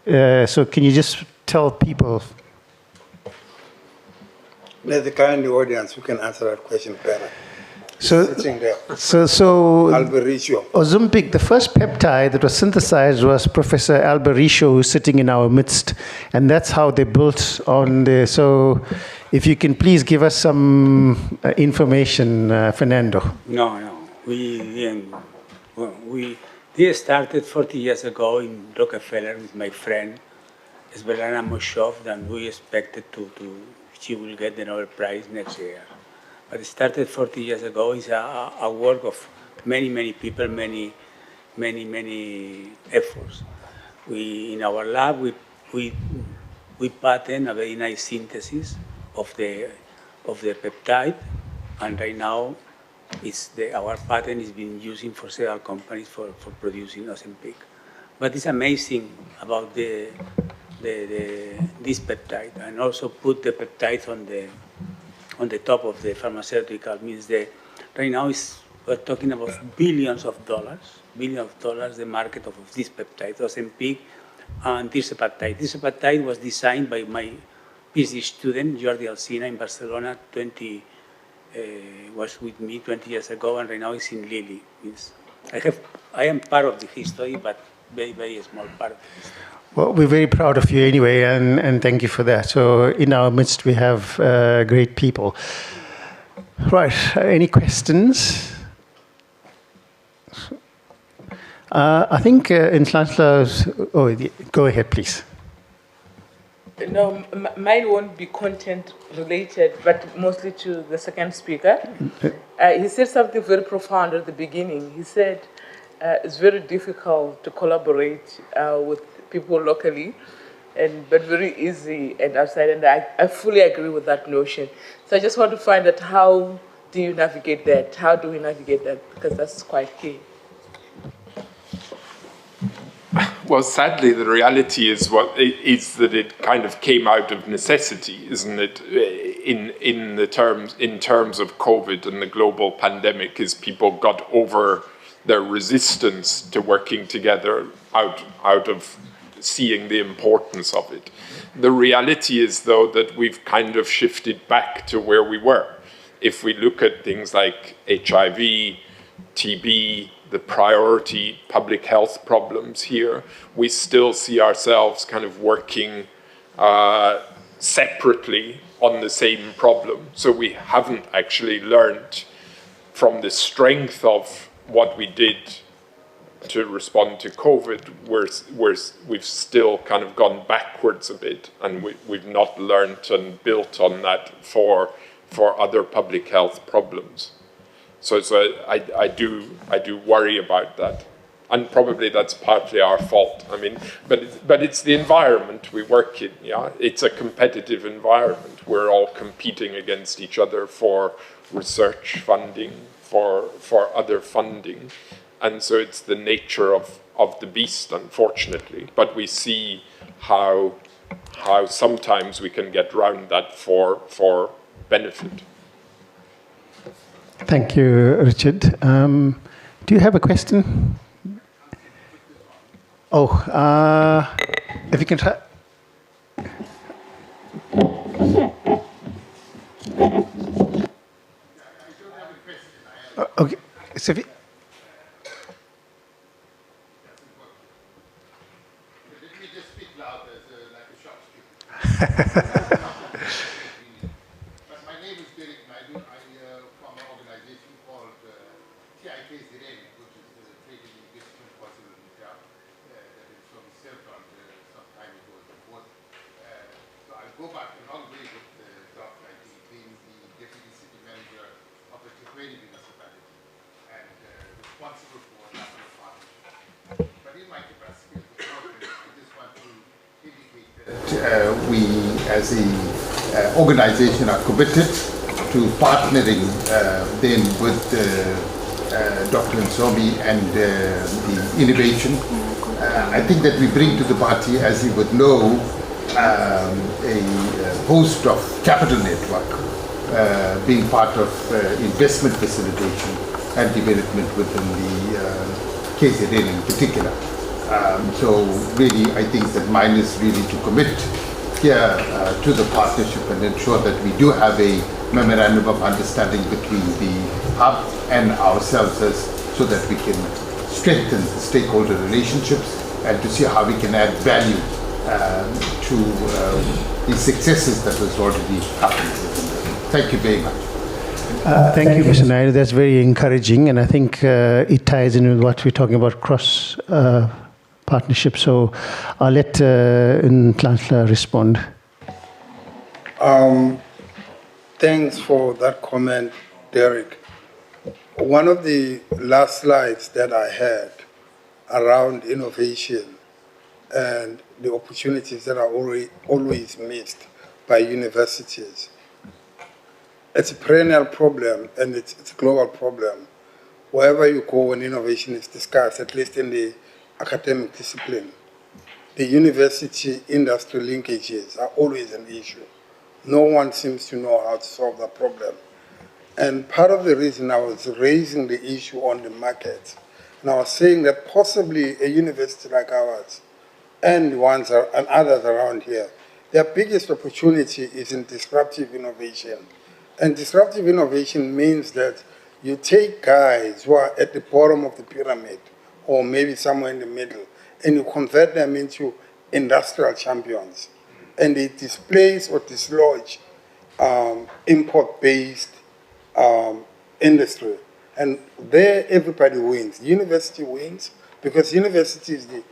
so can you just tell people? Let the kind audience who can answer that question better. Sitting there. So Albericio. Ozempic, the first peptide that was synthesized was Professor Albericio, who's sitting in our midst, and that's how they built on the. So, if you can please give us some information, Fernando. No. We started 40 years ago in Rockefeller with my friend Svetlana Moshov, and we expected she will get the Nobel Prize next year. But it started 40 years ago. It's a work of many people, many efforts. In our lab, we patent a very nice synthesis of the peptide, and right now our patent is being used for several companies for producing Ozempic. But it's amazing about this peptide, and also put the peptide on the top of the pharmaceutical. Means right now we're talking about billions of dollars, the market of this peptide, Ozempic and tirzepatide. Tirzepatide was designed by my PhD student Jordi Alsina in Barcelona. Was with me 20 years ago, and right now it's in Lilly. I am part of the history, but very small part of the history. Well, we're very proud of you anyway, and thank you for that. So in our midst, we have great people. Right, any questions? I think Nhlanhla's, go ahead, please. No, mine won't be content related, but mostly to the second speaker. He said something very profound at the beginning. He said it's very difficult to collaborate with people locally, but very easy and outside. And I fully agree with that notion. So I just want to find out, how do you navigate that? How do we navigate that? Because that's quite key. Well, sadly, the reality is that it kind of came out of necessity, isn't it? In terms of COVID and the global pandemic, is people got over their resistance to working together out of seeing the importance of it. The reality is, though, that we've kind of shifted back to where we were. If we look at things like HIV, TB, the priority public health problems here, we still see ourselves kind of working separately on the same problem. So we haven't actually learned from the strength of what we did to respond to COVID. We've still kind of gone backwards a bit, and we've not learned and built on that for other public health problems. So I do worry about that, and probably that's partly our fault. I mean, but it's the environment we work in. Yeah, it's a competitive environment. We're all competing against each other for research funding, for other funding, and so it's the nature of the beast, unfortunately. But we see how sometimes we can get round that for benefit. Thank you, Richard. Do you have a question? If you can try. Sophie? Let me just speak loud as like a short speaker. But my name is Derek Naidu. I from an organization called KZN, which is the Trade and Investment KwaZulu-Natal. That is from served on some time ago as a board. So I go back a long way with Dr. ID being the Deputy City Manager of the Tikweli municipality and responsible for national partnership. But in my capacity as a board, I just want to indicate that we as a organization are committed to partnering then with Dr. Nsomi and the innovation. I think that we bring to the party, as you would know, a host of capital network, being part of investment facilitation and development within the KZN in particular. So really, I think that mine is really to commit here to the partnership and ensure that we do have a memorandum of understanding between the hub and ourselves so that we can strengthen the stakeholder relationships and to see how we can add value to the successes that has already happened. Thank you very much. Thank you, Mr. Naidu. That's very encouraging, and I think it ties in with what we're talking about, cross partnership. So I'll let Nhlanhla respond. Thanks for that comment, Derek. One of the last slides that I had around innovation and the opportunities that are always missed by universities. It's a perennial problem and it's a global problem. Wherever you go when innovation is discussed, at least in the academic discipline, the university-industry linkages are always an issue. No one seems to know how to solve that problem. And part of the reason I was raising the issue on the market, and I was saying that possibly a university like ours and others around here, their biggest opportunity is in disruptive innovation. And disruptive innovation means that you take guys who are at the bottom of the pyramid, or maybe somewhere in the middle, and you convert them into industrial champions. And they displace or dislodge import-based industry. And there everybody wins. The university wins because university is the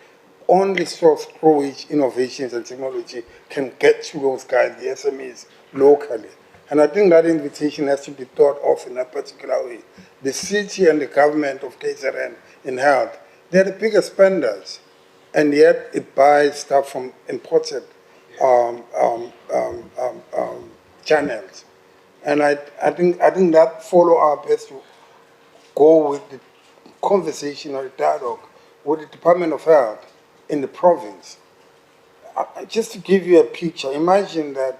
only source through which innovations and technology can get to those guys, the SMEs, locally. And I think that invitation has to be thought of in a particular way. The city and the government of KZN in health, they're the biggest spenders, and yet it buys stuff from imported channels. And I think that follow-up has to go with the conversation or the dialogue with the Department of Health in the province. Just to give you a picture, imagine that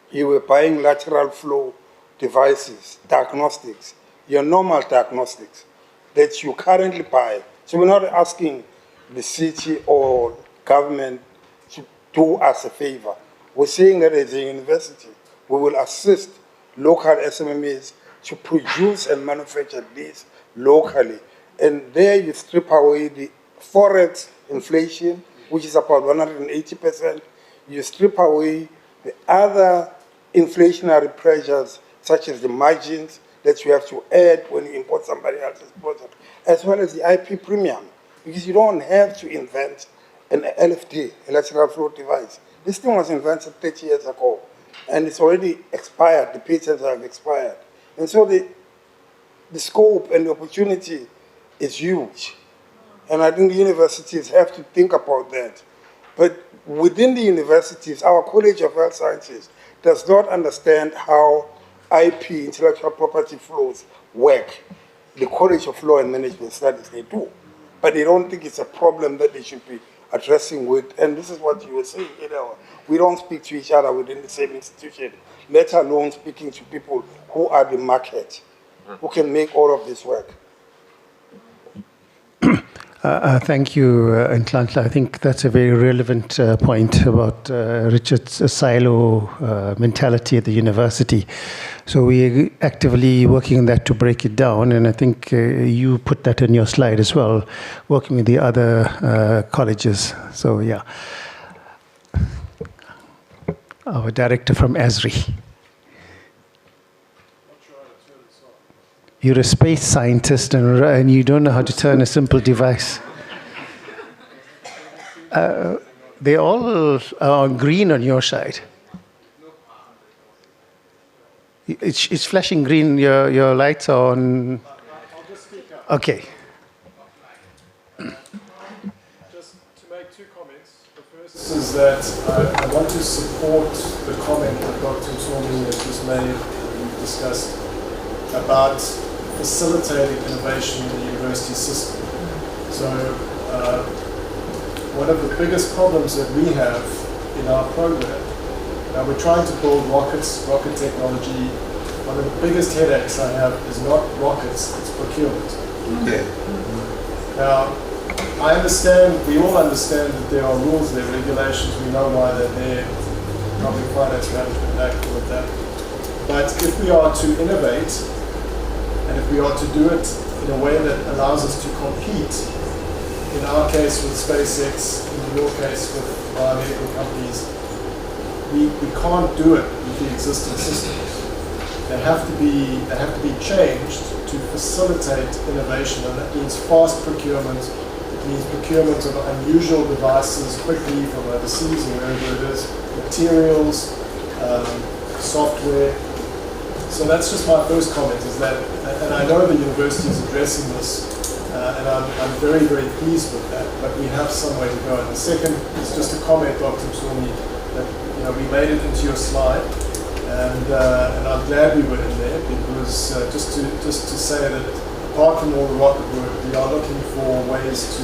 you were buying lateral flow devices, diagnostics, your normal diagnostics that you currently buy. So we're not asking the city or government to do us a favor. We're saying that as a university, we will assist local SMEs to produce and manufacture this locally. And there you strip away the forex inflation, which is about 180%. You strip away the other inflationary pressures, such as the margins that you have to add when you import somebody else's product, as well as the IP premium, because you don't have to invent an LFD, electrical flow device. This thing was invented 30 years ago, and it's already expired. The patents have expired. And so the scope and the opportunity is huge. And I think the universities have to think about that. But within the universities, our College of Health Sciences does not understand how IP, intellectual property flows, work. The College of Law and Management Studies, they do. But they don't think it's a problem that they should be addressing with. And this is what you were saying, we don't speak to each other within the same institution, let alone speaking to people who are the market, who can make all of this work. Thank you, Nhlanhla. I think that's a very relevant point about Richard's silo mentality at the university. So we're actively working on that to break it down, and I think you put that in your slide as well, working with the other colleges. So yeah. Our director from ASRI. You're a space scientist and you don't know how to turn a simple device. They all are green on your side. It's flashing green. Your lights are on. Okay. Just to make two comments. The first is that I want to support the comment that Dr. Msomi has just made, that we've discussed, about facilitating innovation in the university system. So one of the biggest problems that we have in our program, we're trying to build rocket technology. One of the biggest headaches I have is not rockets, it's procurement. Yeah. Now, I understand, we all understand that there are rules, there are regulations, we know why they're there, Public Finance Management Act, all of that. But if we are to innovate, and if we are to do it in a way that allows us to compete, in our case with SpaceX, in your case with biomedical companies, we can't do it with the existing systems. They have to be changed to facilitate innovation, and that means fast procurement. It means procurement of unusual devices quickly from overseas or wherever it is, materials, software. So that's just my first comment, is that, and I know the university is addressing this, and I'm very, very pleased with that, but we have some way to go. And the second is just a comment, Dr. Msomi, that we made it into your slide, and I'm glad we were in there, because just to say that apart from all the rocket work, we are looking for ways to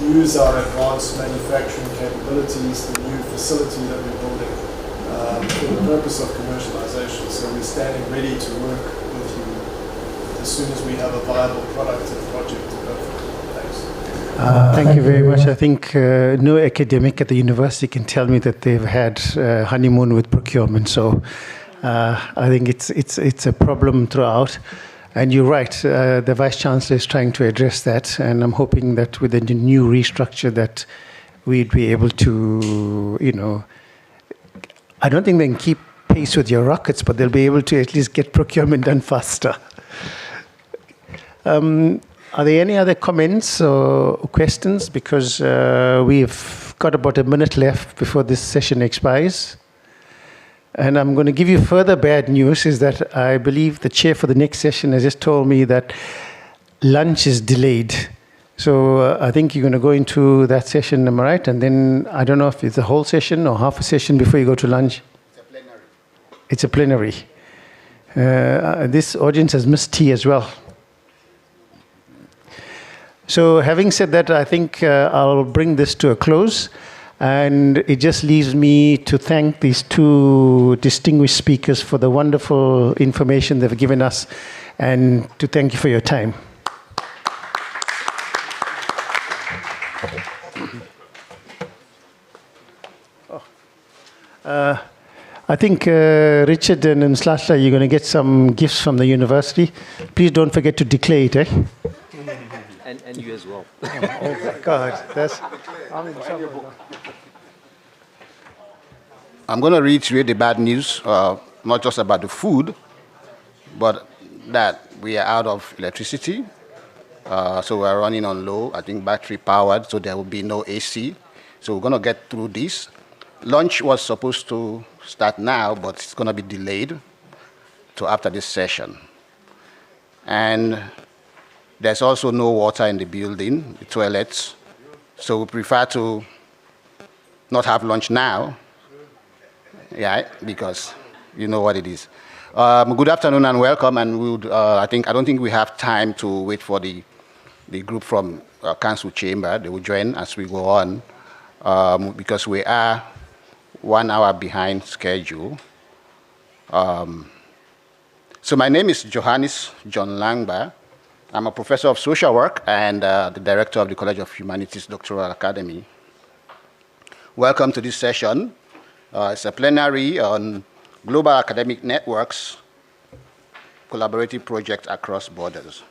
use our advanced manufacturing capabilities, the new facility that we're building, for the purpose of commercialization. So we're standing ready to work with you as soon as we have a viable product and project to go for. Thanks. Thank you very much. I think no academic at the university can tell me that they've had honeymoon with procurement. So I think it's a problem throughout. And you're right, the Vice-Chancellor is trying to address that, and I'm hoping that with the new restructure that we'd be able to, I don't think they can keep pace with your rockets, but they'll be able to at least get procurement done faster. Are there any other comments or questions? Because we've got about a minute left before this session expires. And I'm going to give you further bad news, is that I believe the chair for the next session has just told me that lunch is delayed. So I think you're going to go into that session, am I right? And then I don't know if it's a whole session or half a session before you go to lunch. It's a plenary. It's a plenary. This audience has missed tea as well. So having said that, I think I'll bring this to a close. And it just leaves me to thank these two distinguished speakers for the wonderful information they've given us, and to thank you for your time. I think Richard and Nhlanhla, you're going to get some gifts from the university. Please don't forget to declare it, eh? And you as well. Oh my God, that's... I'm going to reiterate the bad news, not just about the food, but that we are out of electricity. So we're running on low, I think battery powered, so there will be no AC. So we're going to get through this. Lunch was supposed to start now, but it's going to be delayed to after this session. And there's also no water in the building, the toilets. So we prefer to not have lunch now, yeah, because you know what it is. Good afternoon and welcome. And we would, I don't think we have time to wait for the group from Council Chamber. They will join as we go on, because we are 1 hour behind schedule. So my name is Johannes John Langba. I'm a professor of social work and the director of the College of Humanities Doctoral Academy. Welcome to this session. It's a plenary on global academic networks, collaborative projects across borders.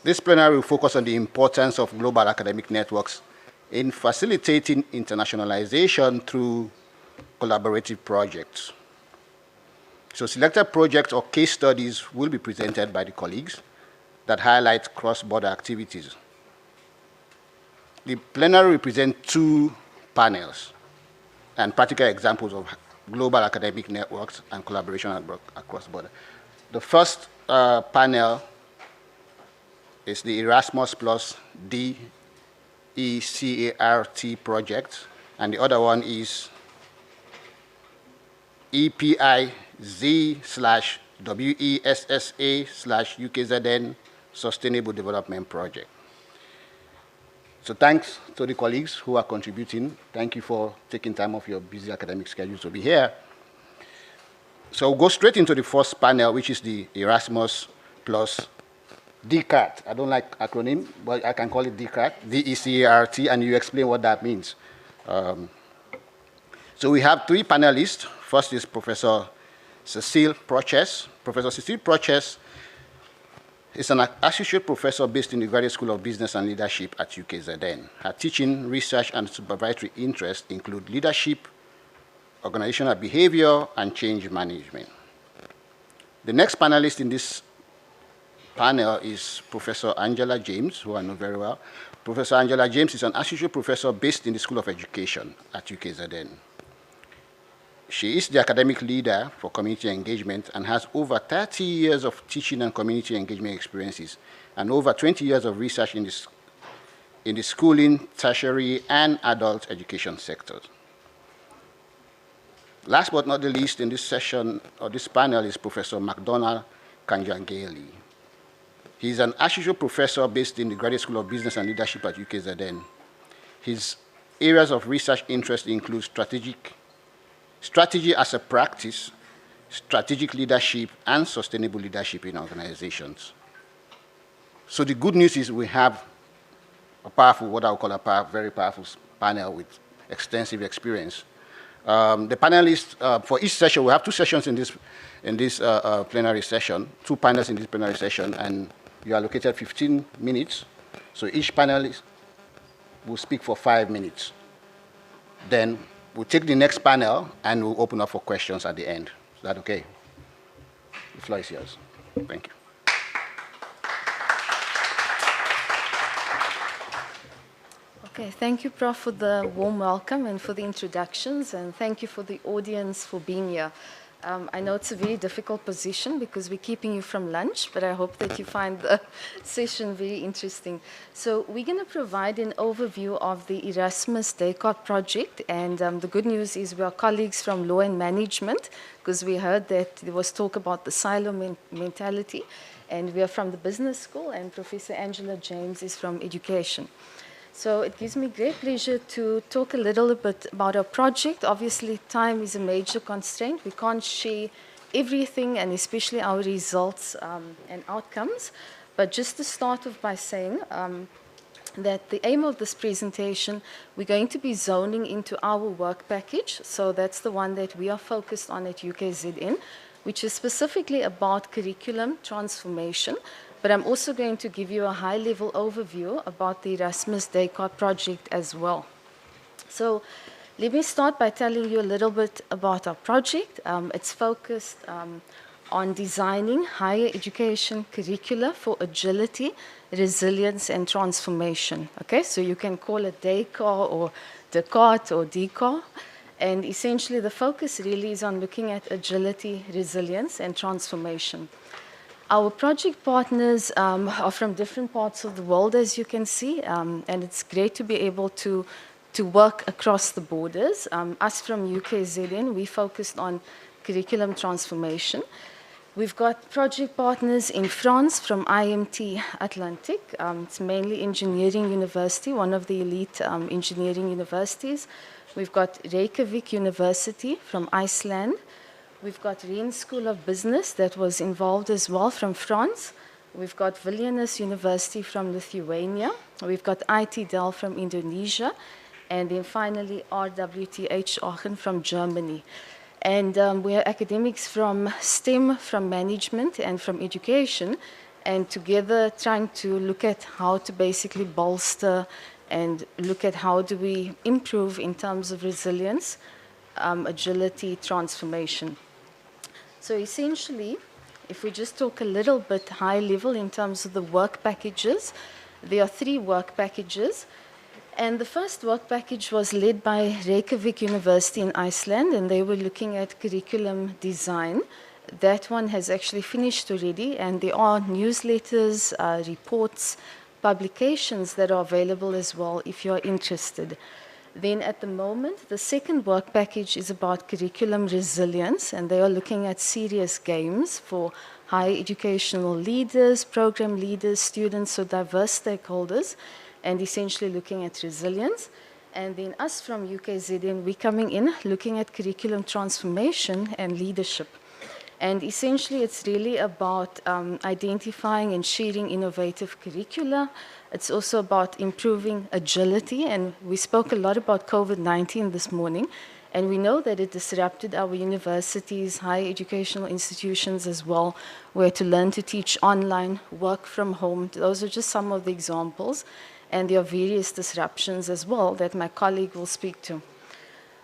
This plenary will focus on the importance of global academic networks in facilitating internationalization through collaborative projects. So selected projects or case studies will be presented by the colleagues that highlight cross-border activities. The plenary will present 2 panels and practical examples of global academic networks and collaboration across borders. The first panel is the Erasmus Plus DECART project, and the other one is EPIZ/WESSA/UKZN Sustainable Development Project. So thanks to the colleagues who are contributing. Thank you for taking time off your busy academic schedule to be here. So we'll go straight into the first panel, which is the Erasmus Plus DECART. I don't like acronym, but I can call it DECART, D-E-C-A-R-T, and you explain what that means. So we have 3 panelists. First is Professor Cecile Proches. Professor Cecile Proches is an associate professor based in the Graduate School of Business and Leadership at UKZN. Her teaching, research, and supervisory interests include leadership, organizational behavior, and change management. The next panelist in this panel is Professor Angela James, who I know very well. Professor Angela James is an associate professor based in the School of Education at UKZN. She is the academic leader for community engagement and has over 30 years of teaching and community engagement experiences and over 20 years of research in the schooling, tertiary, and adult education sectors. Last but not the least in this session, or this panel, is Professor McDonald Kanjangeli. He's an associate professor based in the Graduate School of Business and Leadership at UKZN. His areas of research interest include strategy as a practice, strategic leadership, and sustainable leadership in organizations. So the good news is we have a powerful, what I would call a very powerful panel with extensive experience. The panelists, for each session, we have 2 sessions in this plenary session, 2 panels in this plenary session, and you are allocated 15 minutes. So each panelist will speak for 5 minutes. Then we'll take the next panel and we'll open up for questions at the end. Is that okay? The floor is yours. Thank you. Okay, thank you, Prof, for the warm welcome and for the introductions, and thank you for the audience for being here. I know it's a very difficult position because we're keeping you from lunch, but I hope that you find the session very interesting. So we're going to provide an overview of the Erasmus DECART project, and the good news is we are colleagues from law and management, because we heard that there was talk about the silo mentality, and we are from the business school, and Professor Angela James is from education. So it gives me great pleasure to talk a little bit about our project. Obviously, time is a major constraint. We can't share everything, and especially our results and outcomes. But just to start off by saying that the aim of this presentation, we're going to be zoning into our work package. So that's the one that we are focused on at UKZN, which is specifically about curriculum transformation. But I'm also going to give you a high-level overview about the Erasmus DECART project as well. So let me start by telling you a little bit about our project. It's focused on designing higher education curricula for agility, resilience, and transformation. Okay, so you can call it DECART or DECART or DECART. And essentially, the focus really is on looking at agility, resilience, and transformation. Our project partners are from different parts of the world, as you can see, and it's great to be able to work across the borders. Us from UKZN, we focused on curriculum transformation. We've got project partners in France from IMT Atlantic. It's mainly engineering university, one of the elite engineering universities. We've got Reykjavik University from Iceland. We've got Rennes School of Business that was involved as well from France. We've got Vilnius University from Lithuania. We've got IT Dell from Indonesia. And then finally, RWTH Aachen from Germany. And we are academics from STEM, from management, and from education, and together trying to look at how to basically bolster and look at how do we improve in terms of resilience, agility, transformation. So essentially, if we just talk a little bit high level in terms of the work packages, there are 3 work packages. And the first work package was led by Reykjavik University in Iceland, and they were looking at curriculum design. That one has actually finished already, and there are newsletters, reports, publications that are available as well if you're interested. Then at the moment, the second work package is about curriculum resilience, and they are looking at serious games for higher educational leaders, program leaders, students, so diverse stakeholders, and essentially looking at resilience. And then us from UKZN, we're coming in looking at curriculum transformation and leadership. And essentially, it's really about identifying and sharing innovative curricula. It's also about improving agility. And we spoke a lot about COVID-19 this morning. And we know that it disrupted our universities, higher educational institutions as well, where to learn to teach online, work from home. Those are just some of the examples. And there are various disruptions as well that my colleague will speak to.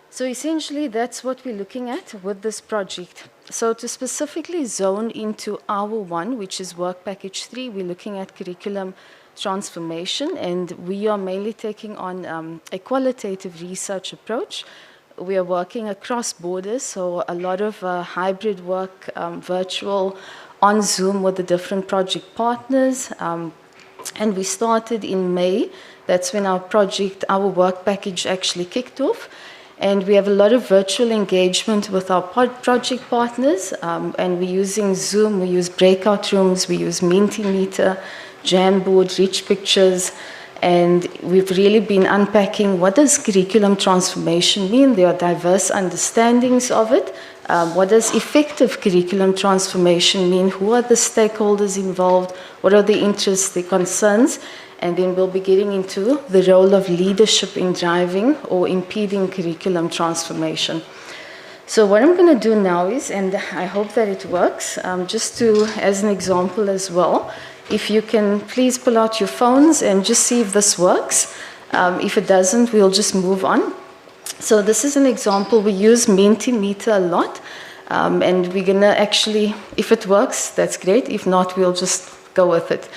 So essentially, that's what we're looking at with this project. So to specifically zone into our one, which is work package 3, we're looking at curriculum transformation, and we are mainly taking on a qualitative research approach. We are working across borders, so a lot of hybrid work, virtual, on Zoom with the different project partners. And we started in May. That's when our project, our work package actually kicked off. And we have a lot of virtual engagement with our project partners. And we're using Zoom, we use breakout rooms, we use Mentimeter, Jamboard, Rich Pictures. And we've really been unpacking what does curriculum transformation mean. There are diverse understandings of it. What does effective curriculum transformation mean? Who are the stakeholders involved? What are the interests, the concerns? And then we'll be getting into the role of leadership in driving or impeding curriculum transformation. So what I'm going to do now is, and I hope that it works, just to, as an example as well, if you can please pull out your phones and just see if this works. If it doesn't, we'll just move on. So this is an example. We use Mentimeter a lot, and we're going to actually, if it works, that's great. If not, we'll just go with it.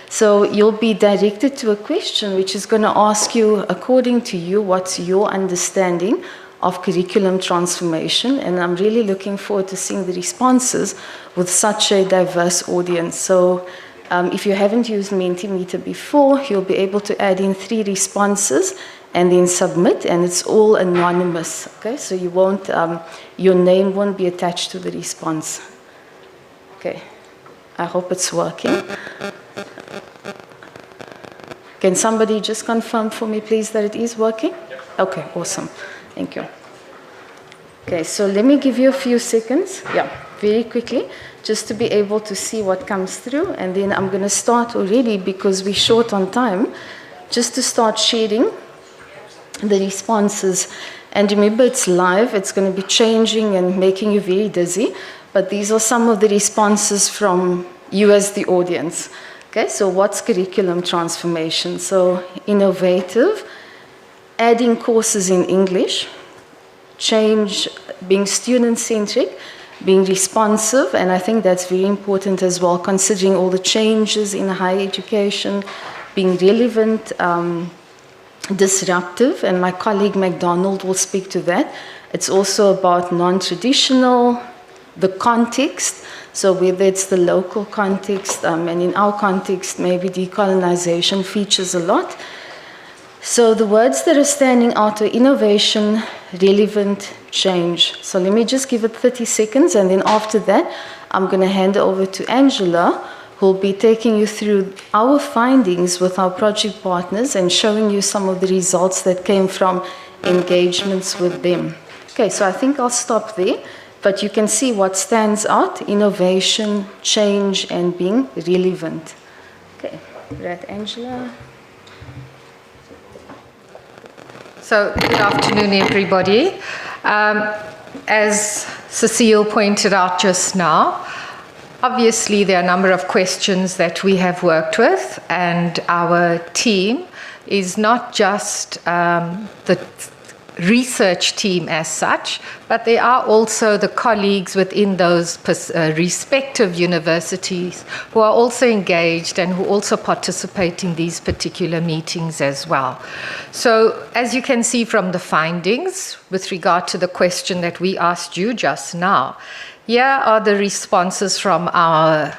So you'll be directed to a question which is going to ask you, according to you, what's your understanding of curriculum transformation? And I'm really looking forward to seeing the responses with such a diverse audience. So if you haven't used Mentimeter before, you'll be able to add in 3 responses and then submit, and it's all anonymous. Okay, so you won't, your name won't be attached to the response. Okay, I hope it's working. Can somebody just confirm for me, please, that it is working? Okay, awesome. Thank you. Okay, so let me give you a few seconds. Yeah, very quickly, just to be able to see what comes through. And then I'm going to start already, because we're short on time, just to start sharing the responses. And remember, it's live. It's going to be changing and making you very dizzy. But these are some of the responses from you as the audience. Okay, so what's curriculum transformation? So innovative, adding courses in English, change, being student-centric, being responsive, and I think that's very important as well, considering all the changes in higher education, being relevant, disruptive, and my colleague MacDonald will speak to that. It's also about non-traditional, the context, so whether it's the local context, and in our context, maybe decolonization features a lot. So the words that are standing out are innovation, relevant, change. So let me just give it 30 seconds, and then after that, I'm going to hand over to Angela, who will be taking you through our findings with our project partners and showing you some of the results that came from engagements with them. Okay, so I think I'll stop there, but you can see what stands out: innovation, change, and being relevant. Okay, right, Angela. So, good afternoon, everybody. As Cecile pointed out just now, obviously there are a number of questions that we have worked with, and our team is not just the research team as such, but there are also the colleagues within those respective universities who are also engaged and who also participate in these particular meetings as well. So as you can see from the findings with regard to the question that we asked you just now, here are the responses from our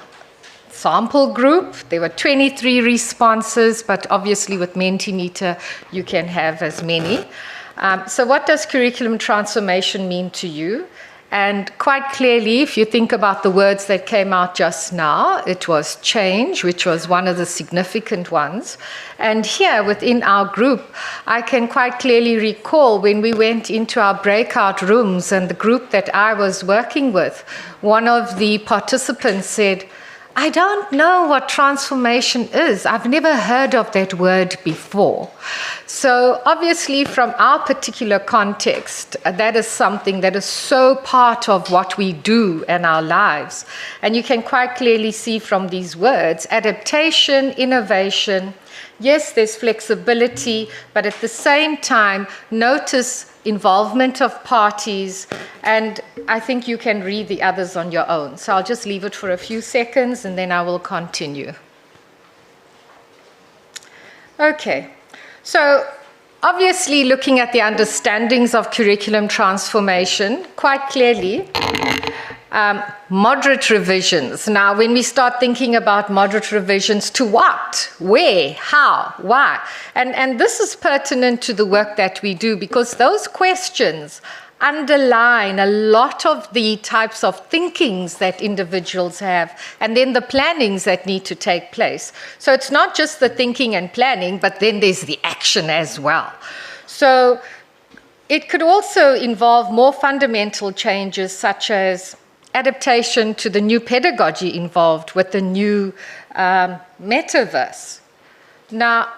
sample group. There were 23 responses, but obviously with Mentimeter you can have as many. So what does curriculum transformation mean to you? And quite clearly, if you think about the words that came out just now, it was change, which was one of the significant ones. And here within our group, I can quite clearly recall when we went into our breakout rooms and the group that I was working with, one of the participants said, "I don't know what transformation is. I've never heard of that word before." So obviously from our particular context, that is something that is so part of what we do in our lives. And you can quite clearly see from these words, adaptation, innovation. Yes, there's flexibility, but at the same time, notice involvement of parties, and I think you can read the others on your own. So I'll just leave it for a few seconds and then I will continue. Okay, so obviously looking at the understandings of curriculum transformation, quite clearly, moderate revisions. Now, when we start thinking about moderate revisions, to what, where, how, why? And this is pertinent to the work that we do because those questions underline a lot of the types of thinkings that individuals have and then the plannings that need to take place. So it's not just the thinking and planning, but then there's the action as well. So it could also involve more fundamental changes such as adaptation to the new pedagogy involved with the new metaverse. Now,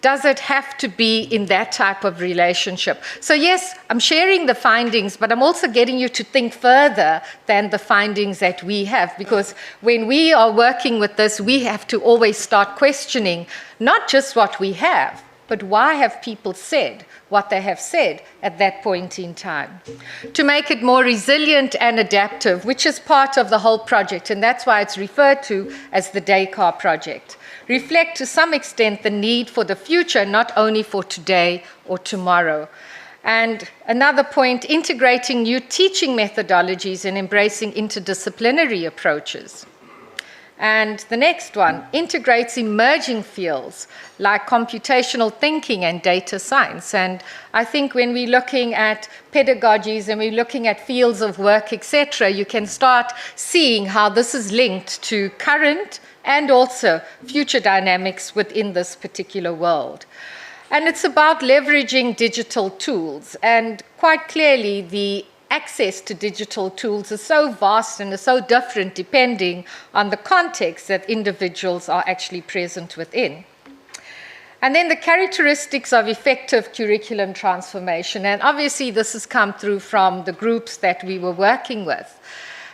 does it have to be in that type of relationship? So yes, I'm sharing the findings, but I'm also getting you to think further than the findings that we have, because when we are working with this, we have to always start questioning not just what we have, but why have people said what they have said at that point in time? To make it more resilient and adaptive, which is part of the whole project, and that's why it's referred to as the Dakar project. Reflect to some extent the need for the future, not only for today or tomorrow. And another point, integrating new teaching methodologies and embracing interdisciplinary approaches. And the next one, integrates emerging fields like computational thinking and data science. And I think when we're looking at pedagogies and we're looking at fields of work, etc., you can start seeing how this is linked to current and also future dynamics within this particular world. And it's about leveraging digital tools. And quite clearly, the access to digital tools is so vast and is so different depending on the context that individuals are actually present within. And then the characteristics of effective curriculum transformation. And obviously, this has come through from the groups that we were working with.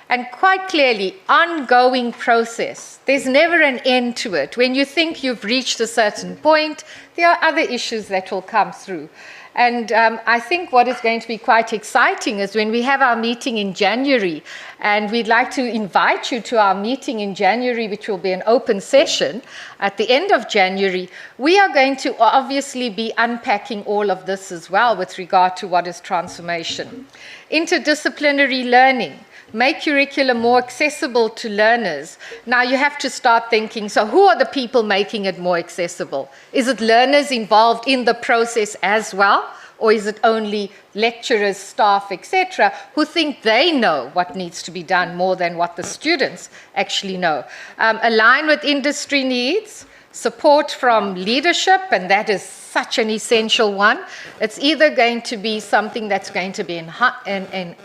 And quite clearly, ongoing process. There's never an end to it. When you think you've reached a certain point, there are other issues that will come through. And I think what is going to be quite exciting is when we have our meeting in January, and we'd like to invite you to our meeting in January, which will be an open session at the end of January, we are going to obviously be unpacking all of this as well with regard to what is transformation. Interdisciplinary learning. Make curriculum more accessible to learners. Now you have to start thinking, so who are the people making it more accessible? Is it learners involved in the process as well? Or is it only lecturers, staff, etc., who think they know what needs to be done more than what the students actually know? Align with industry needs. support from leadership, and that is such an essential one. It's either going to be something that's going to be an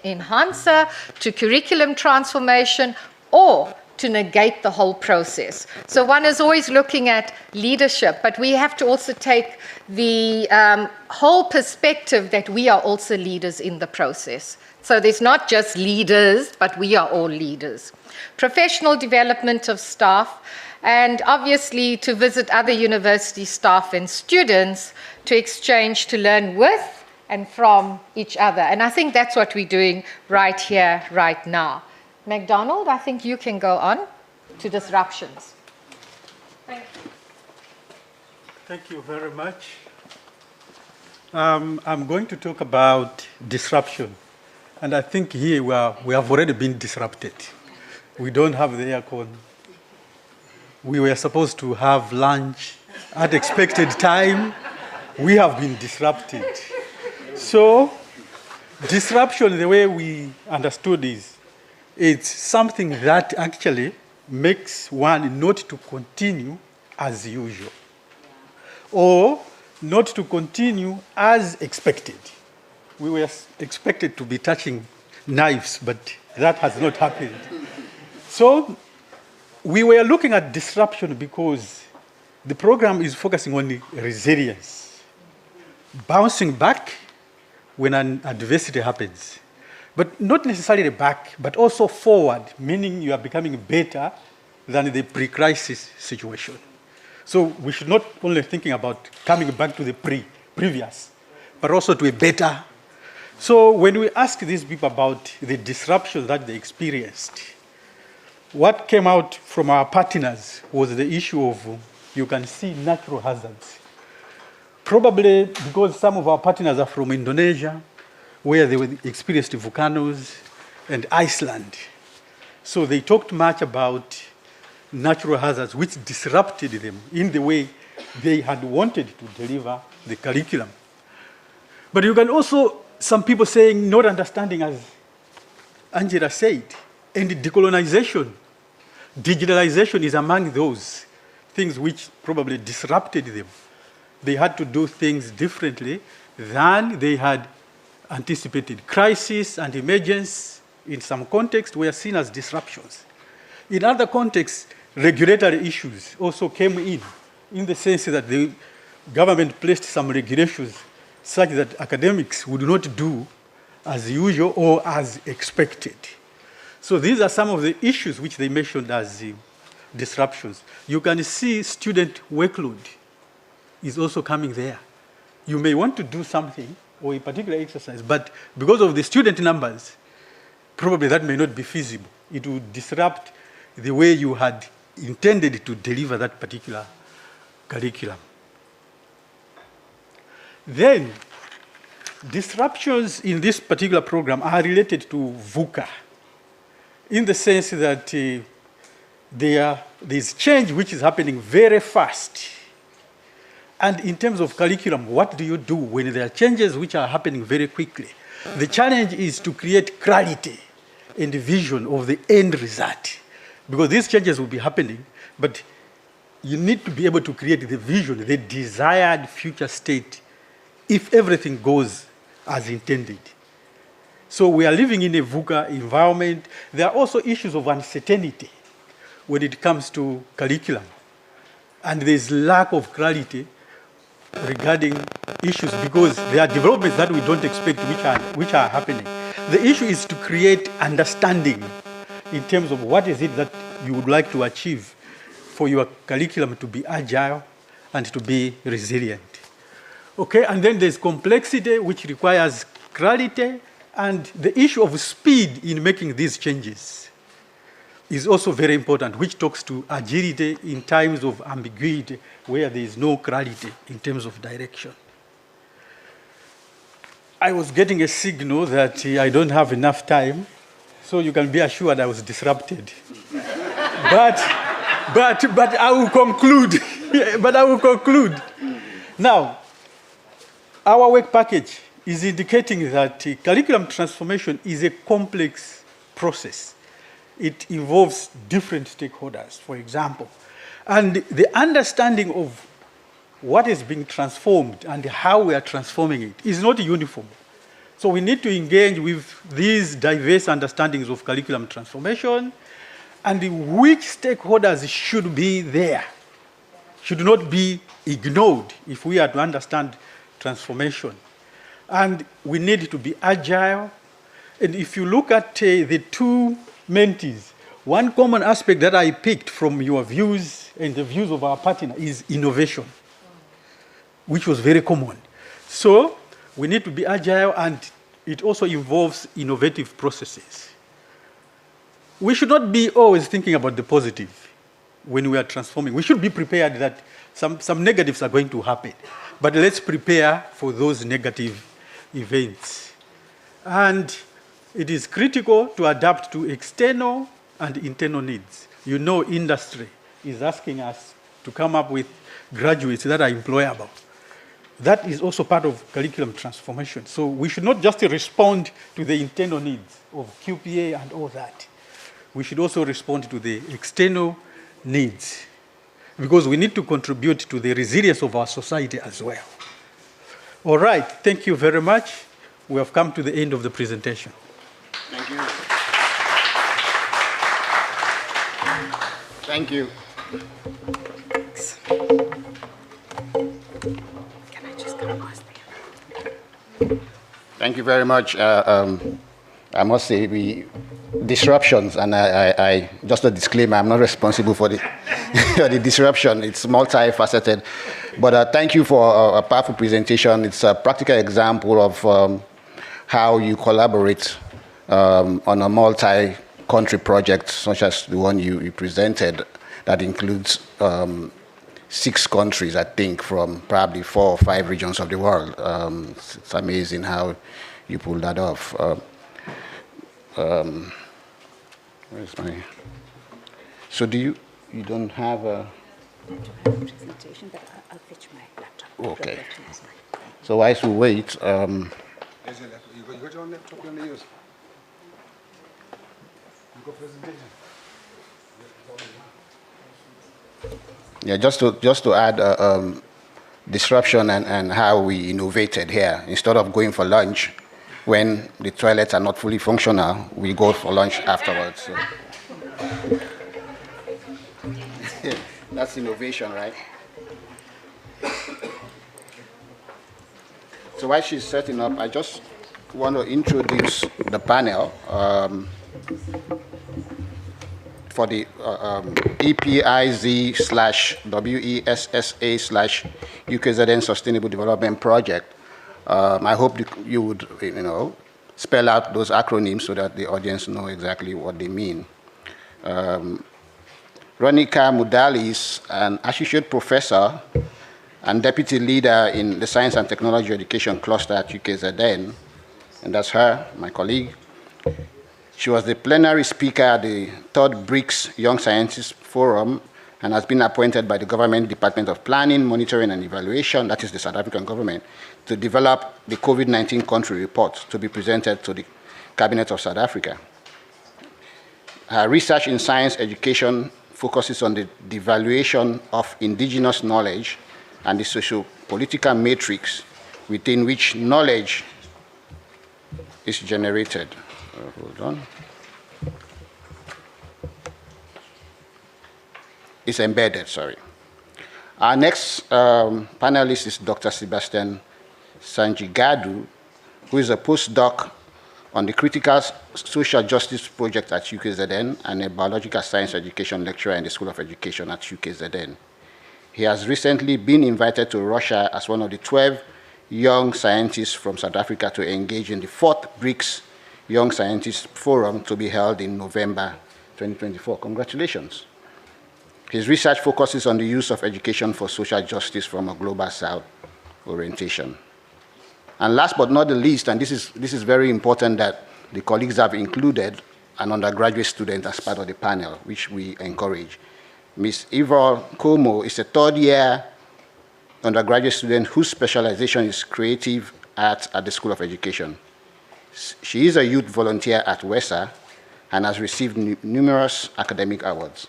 enhancer to curriculum transformation or to negate the whole process. So one is always looking at leadership, but we have to also take the whole perspective that we are also leaders in the process. So there's not just leaders, but we are all leaders. Professional development of staff, and obviously to visit other university staff and students to exchange, to learn with and from each other. And I think that's what we're doing right here, right now. MacDonald, I think you can go on to disruptions. Thank you. Thank you very much. I'm going to talk about disruption. And I think here we have already been disrupted. We don't have the aircon. We were supposed to have lunch at expected time. We have been disrupted. So disruption, the way we understood is, it's something that actually makes one not to continue as usual, or not to continue as expected. We were expected to be touching knives, but that has not happened. So we were looking at disruption because the program is focusing on resilience, bouncing back when an adversity happens. But not necessarily back, but also forward, meaning you are becoming better than the pre-crisis situation. So we should not only thinking about coming back to the previous, but also to a better. So when we ask these people about the disruption that they experienced, what came out from our partners was the issue of, you can see, natural hazards. Probably because some of our partners are from Indonesia, where they experienced volcanoes, and Iceland. So they talked much about natural hazards, which disrupted them in the way they had wanted to deliver the curriculum. But you can also, some people saying, not understanding, as Angela said, and decolonization, digitalization is among those things which probably disrupted them. They had to do things differently than they had anticipated. Crisis and emergence in some contexts were seen as disruptions. In other contexts, regulatory issues also came in the sense that the government placed some regulations such that academics would not do as usual or as expected. So these are some of the issues which they mentioned as disruptions. You can see student workload is also coming there. You may want to do something or a particular exercise, but because of the student numbers, probably that may not be feasible. It would disrupt the way you had intended to deliver that particular curriculum. Then, disruptions in this particular program are related to VUCA, in the sense that there's change which is happening very fast. And in terms of curriculum, what do you do when there are changes which are happening very quickly? The challenge is to create clarity and vision of the end result, because these changes will be happening, but you need to be able to create the vision, the desired future state, if everything goes as intended. So we are living in a VUCA environment. There are also issues of uncertainty when it comes to curriculum, and there's lack of clarity regarding issues because there are developments that we don't expect which are happening. The issue is to create understanding in terms of what is it that you would like to achieve for your curriculum to be agile and to be resilient. Okay, and then there's complexity which requires clarity, and the issue of speed in making these changes is also very important, which talks to agility in times of ambiguity where there is no clarity in terms of direction. I was getting a signal that I don't have enough time, so you can be assured I was disrupted. but I will conclude. But I will conclude. Now, our work package is indicating that curriculum transformation is a complex process. It involves different stakeholders, for example. And the understanding of what is being transformed and how we are transforming it is not uniform. So we need to engage with these diverse understandings of curriculum transformation, and which stakeholders should be there, should not be ignored if we are to understand transformation. And we need to be agile. And if you look at the two mentees, one common aspect that I picked from your views and the views of our partner is innovation, which was very common. So we need to be agile, and it also involves innovative processes. We should not be always thinking about the positive when we are transforming. We should be prepared that some negatives are going to happen, but let's prepare for those negative events. And it is critical to adapt to external and internal needs. You know, industry is asking us to come up with graduates that are employable. That is also part of curriculum transformation. So we should not just respond to the internal needs of QPA and all that. We should also respond to the external needs, because we need to contribute to the resilience of our society as well. All right, thank you very much. We have come to the end of the presentation. Thank you. Thank you. Thank you very much. I must say, disruptions, and I just a disclaimer, I'm not responsible for the, the disruption. It's multifaceted. But thank you for a powerful presentation. It's a practical example of how you collaborate on a multi-country project, such as the one you presented, that includes 6 countries, I think, from probably 4 or 5 regions of the world. It's amazing how you pull that off. Where's my? So do you don't have a? I don't have a presentation, but I'll fetch my laptop. Okay. So whilst we wait, You got your own laptop you want to use? You got presentation? yeah, just to add disruption and how we innovated here. Instead of going for lunch, when the toilets are not fully functional, we go for lunch afterwards. So. That's innovation, right? So while she's setting up, I just want to introduce the panel for the EPIZ/WESSA/UKZN Sustainable Development Project. I hope you would, spell out those acronyms so that the audience know exactly what they mean. Ronika Mudali is an associate professor and deputy leader in the Science and Technology Education cluster at UKZN, and that's her, my colleague. She was the plenary speaker at the 3rd BRICS Young Scientists Forum and has been appointed by the Government Department of Planning, Monitoring and Evaluation, that is the South African government, to develop the COVID-19 country report to be presented to the Cabinet of South Africa. Her research in science education focuses on the devaluation of indigenous knowledge and the socio-political matrix within which knowledge is generated. Hold on. It's embedded, sorry. Our next panelist is Dr. Sebastian Sanjigadu, who is a postdoc on the Critical Social Justice Project at UKZN and a biological science education lecturer in the School of Education at UKZN. He has recently been invited to Russia as one of the 12 young scientists from South Africa to engage in the 4th BRICS Young Scientists Forum to be held in November 2024. Congratulations. His research focuses on the use of education for social justice from a global South orientation. And last but not the least, and this is very important that the colleagues have included an undergraduate student as part of the panel, which we encourage. Ms. Ivor Como is a 3rd-year undergraduate student whose specialization is creative arts at the School of Education. She is a youth volunteer at WESA and has received numerous academic awards.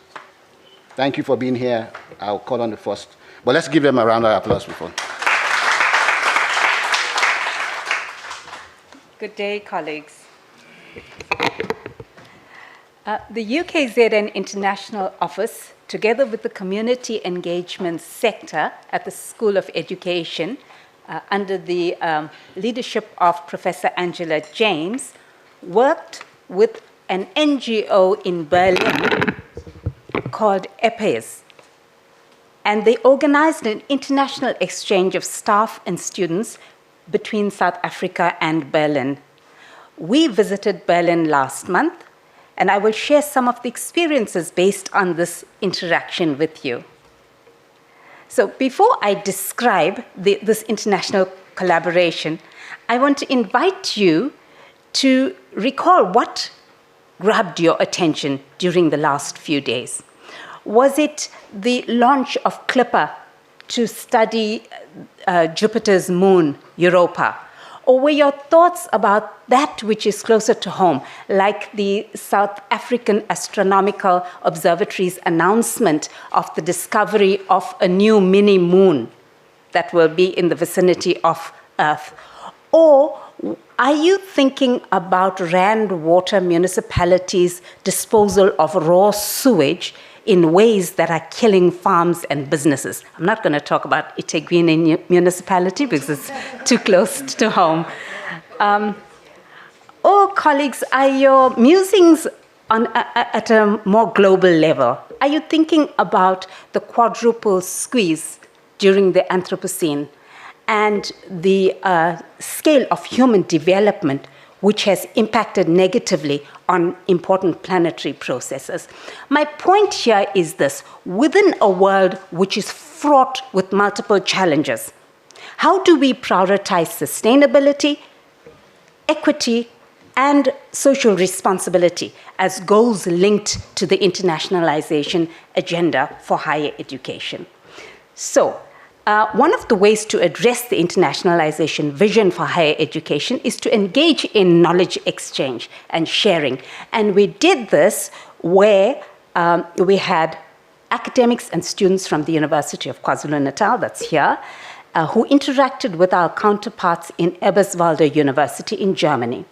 Thank you for being here. I'll call on the first. But let's give them a round of applause before. Good day, colleagues. The UKZN International Office, together with the community engagement sector at the School of Education, under the leadership of Professor Angela James, worked with an NGO in Berlin called EPES. And they organized an international exchange of staff and students between South Africa and Berlin. We visited Berlin last month, and I will share some of the experiences based on this interaction with you. So before I describe this international collaboration, I want to invite you to recall what grabbed your attention during the last few days. Was it the launch of Clipper to study Jupiter's moon, Europa? Or were your thoughts about that which is closer to home, like the South African Astronomical Observatory's announcement of the discovery of a new mini moon that will be in the vicinity of Earth? Or are you thinking about Rand Water Municipality's disposal of raw sewage in ways that are killing farms and businesses? I'm not going to talk about eThekwini municipality because it's too close to home. Or, colleagues, are your musings at a more global level? Are you thinking about the quadruple squeeze during the Anthropocene and the scale of human development which has impacted negatively on important planetary processes? My point here is this: within a world which is fraught with multiple challenges, how do we prioritize sustainability, equity, and social responsibility as goals linked to the internationalization agenda for higher education? So, one of the ways to address the internationalization vision for higher education is to engage in knowledge exchange and sharing. And we did this where we had academics and students from the University of KwaZulu-Natal, that's here, who interacted with our counterparts in Eberswalder University in Germany.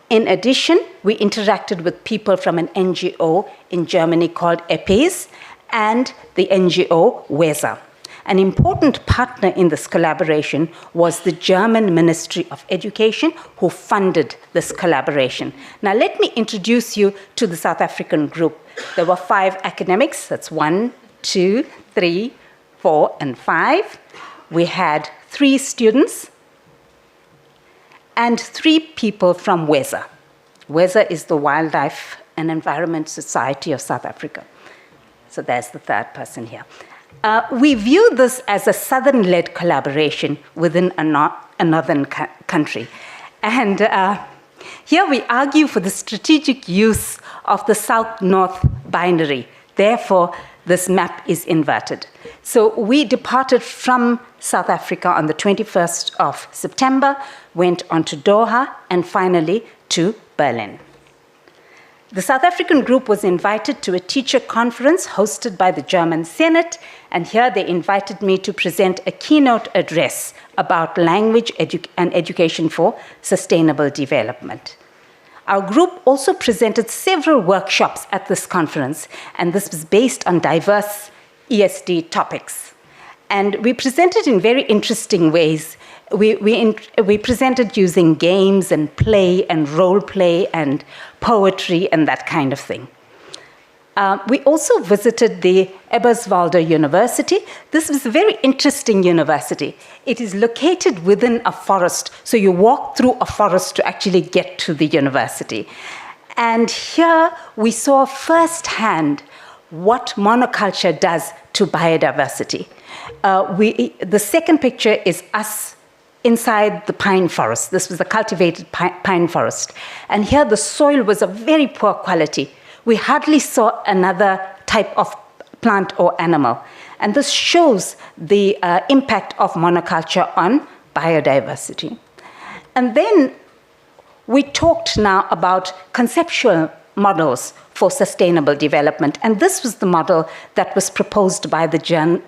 In addition, we interacted with people from an NGO in Germany called EPES and the NGO WESA. An important partner in this collaboration was the German Ministry of Education, who funded this collaboration. Now, let me introduce you to the South African group. There were 5 academics. That's 1, 2, 3, 4, and 5. We had 3 students and 3 people from WESA. WESA is the Wildlife and Environment Society of South Africa. So there's the 3rd person here. We view this as a Southern-led collaboration within a northern country. And here we argue for the strategic use of the South-North binary. Therefore, this map is inverted. So we departed from South Africa on the 21st of September, went on to Doha, and finally to Berlin. The South African group was invited to a teacher conference hosted by the German Senate, and here they invited me to present a keynote address about language and education for sustainable development. Our group also presented several workshops at this conference, and this was based on diverse ESD topics. And we presented in very interesting ways. We presented using games and play and role play and poetry and that kind of thing. We also visited the Eberswalder University. This was a very interesting university. It is located within a forest, so you walk through a forest to actually get to the university. And here we saw firsthand what monoculture does to biodiversity. The second picture is us inside the pine forest. This was a cultivated pine forest. And here the soil was of very poor quality. We hardly saw another type of plant or animal. And this shows the impact of monoculture on biodiversity. And then we talked now about conceptual models for sustainable development. And this was the model that was proposed by the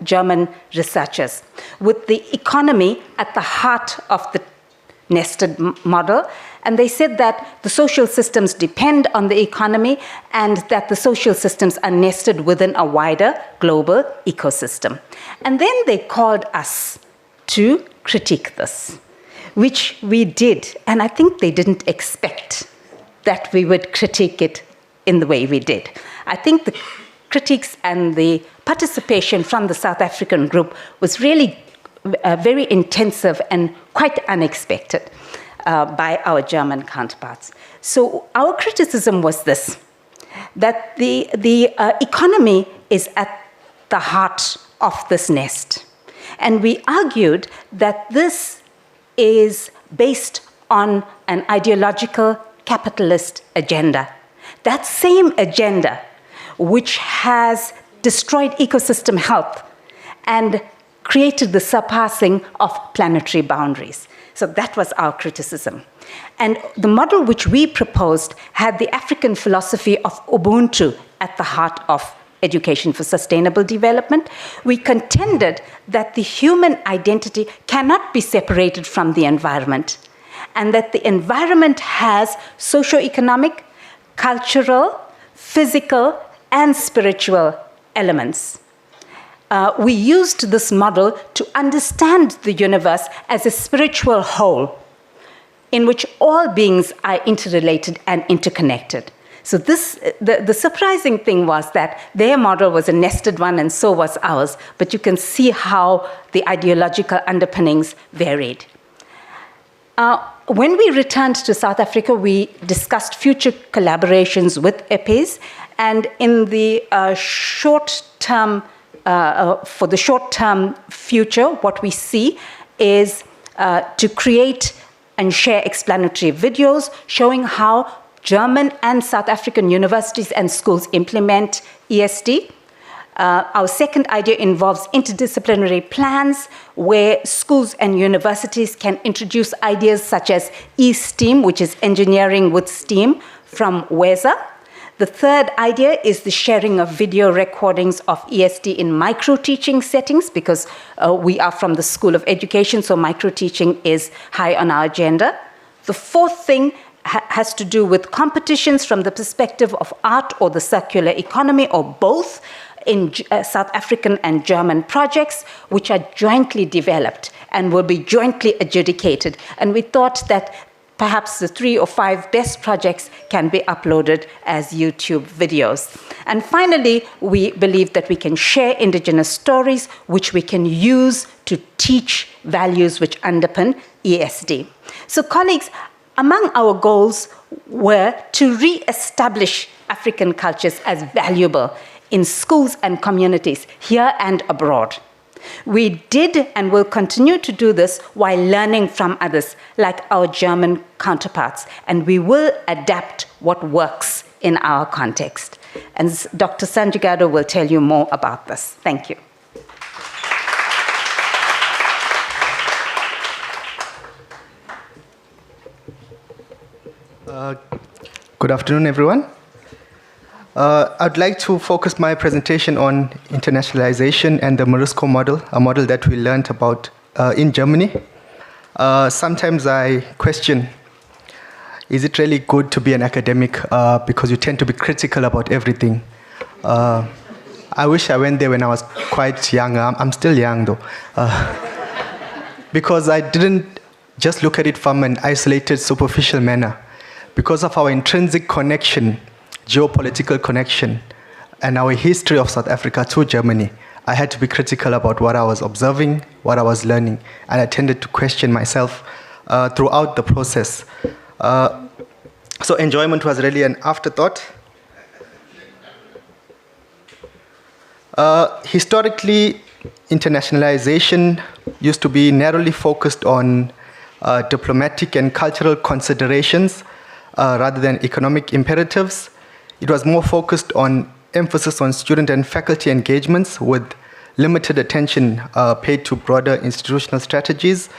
German researchers, with the economy at the heart of the nested model. And they said that the social systems depend on the economy and that the social systems are nested within a wider global ecosystem. And then they called us to critique this, which we did. And I think they didn't expect that we would critique it in the way we did. I think the critiques and the participation from the South African group was really very intensive and quite unexpected by our German counterparts. So our criticism was this, that the economy is at the heart of this nest. And we argued that this is based on an ideological capitalist agenda. That same agenda which has destroyed ecosystem health and created the surpassing of planetary boundaries. So that was our criticism. And the model which we proposed had the African philosophy of Ubuntu at the heart of education for sustainable development. We contended that the human identity cannot be separated from the environment, and that the environment has socio-economic, cultural, physical, and spiritual elements. We used this model to understand the universe as a spiritual whole in which all beings are interrelated and interconnected. So the surprising thing was that their model was a nested one and so was ours, but you can see how the ideological underpinnings varied. When we returned to South Africa, we discussed future collaborations with EPEs, and in the for the short-term future, what we see is to create and share explanatory videos showing how German and South African universities and schools implement ESD. Our second idea involves interdisciplinary plans where schools and universities can introduce ideas such as eSTEAM, which is engineering with STEAM, from WESA. The third idea is the sharing of video recordings of ESD in micro-teaching settings, because we are from the School of Education, so micro-teaching is high on our agenda. The fourth thing has to do with competitions from the perspective of art or the circular economy, or both, in South African and German projects, which are jointly developed and will be jointly adjudicated. And we thought that perhaps the 3 or 5 best projects can be uploaded as YouTube videos. And finally, we believe that we can share indigenous stories, which we can use to teach values which underpin ESD. So colleagues, among our goals were to re-establish African cultures as valuable in schools and communities here and abroad. We did and will continue to do this while learning from others, like our German counterparts, and we will adapt what works in our context. And Dr. Sanjigado will tell you more about this. Thank you. Good afternoon, everyone. I'd like to focus my presentation on internationalization and the Morisco model, a model that we learned about in Germany. Sometimes I question, is it really good to be an academic because you tend to be critical about everything? I wish I went there when I was quite young. I'm still young though. Because I didn't just look at it from an isolated, superficial manner. Because of our intrinsic connection, geopolitical connection, and our history of South Africa to Germany, I had to be critical about what I was observing, what I was learning, and I tended to question myself throughout the process. So enjoyment was really an afterthought. Historically, internationalization used to be narrowly focused on diplomatic and cultural considerations rather than economic imperatives. It was more focused on emphasis on student and faculty engagements with limited attention paid to broader institutional strategies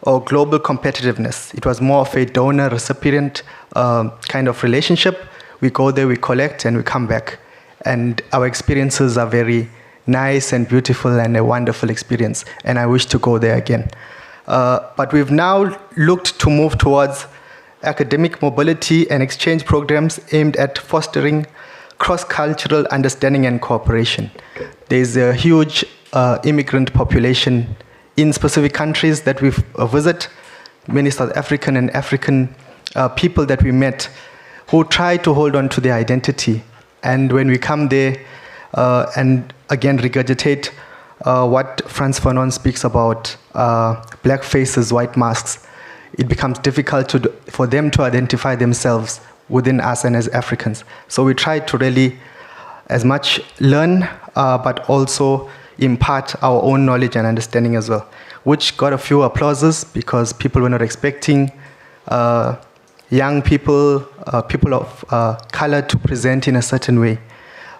or global competitiveness. It was more of a donor-recipient kind of relationship We go there, we collect, and we come back. And our experiences are very nice and beautiful and a wonderful experience. And I wish to go there again. But we've now looked to move towards academic mobility and exchange programs aimed at fostering cross-cultural understanding and cooperation. There's a huge immigrant population in specific countries that we visit, many South African and African people that we met who try to hold on to their identity. And when we come there and again regurgitate what Frantz Fanon speaks about, black faces, white masks, it becomes difficult for them to identify themselves within us and as Africans. So we try to really as much learn, but also impart our own knowledge and understanding as well, which got a few applauses because people were not expecting young people, people of color to present in a certain way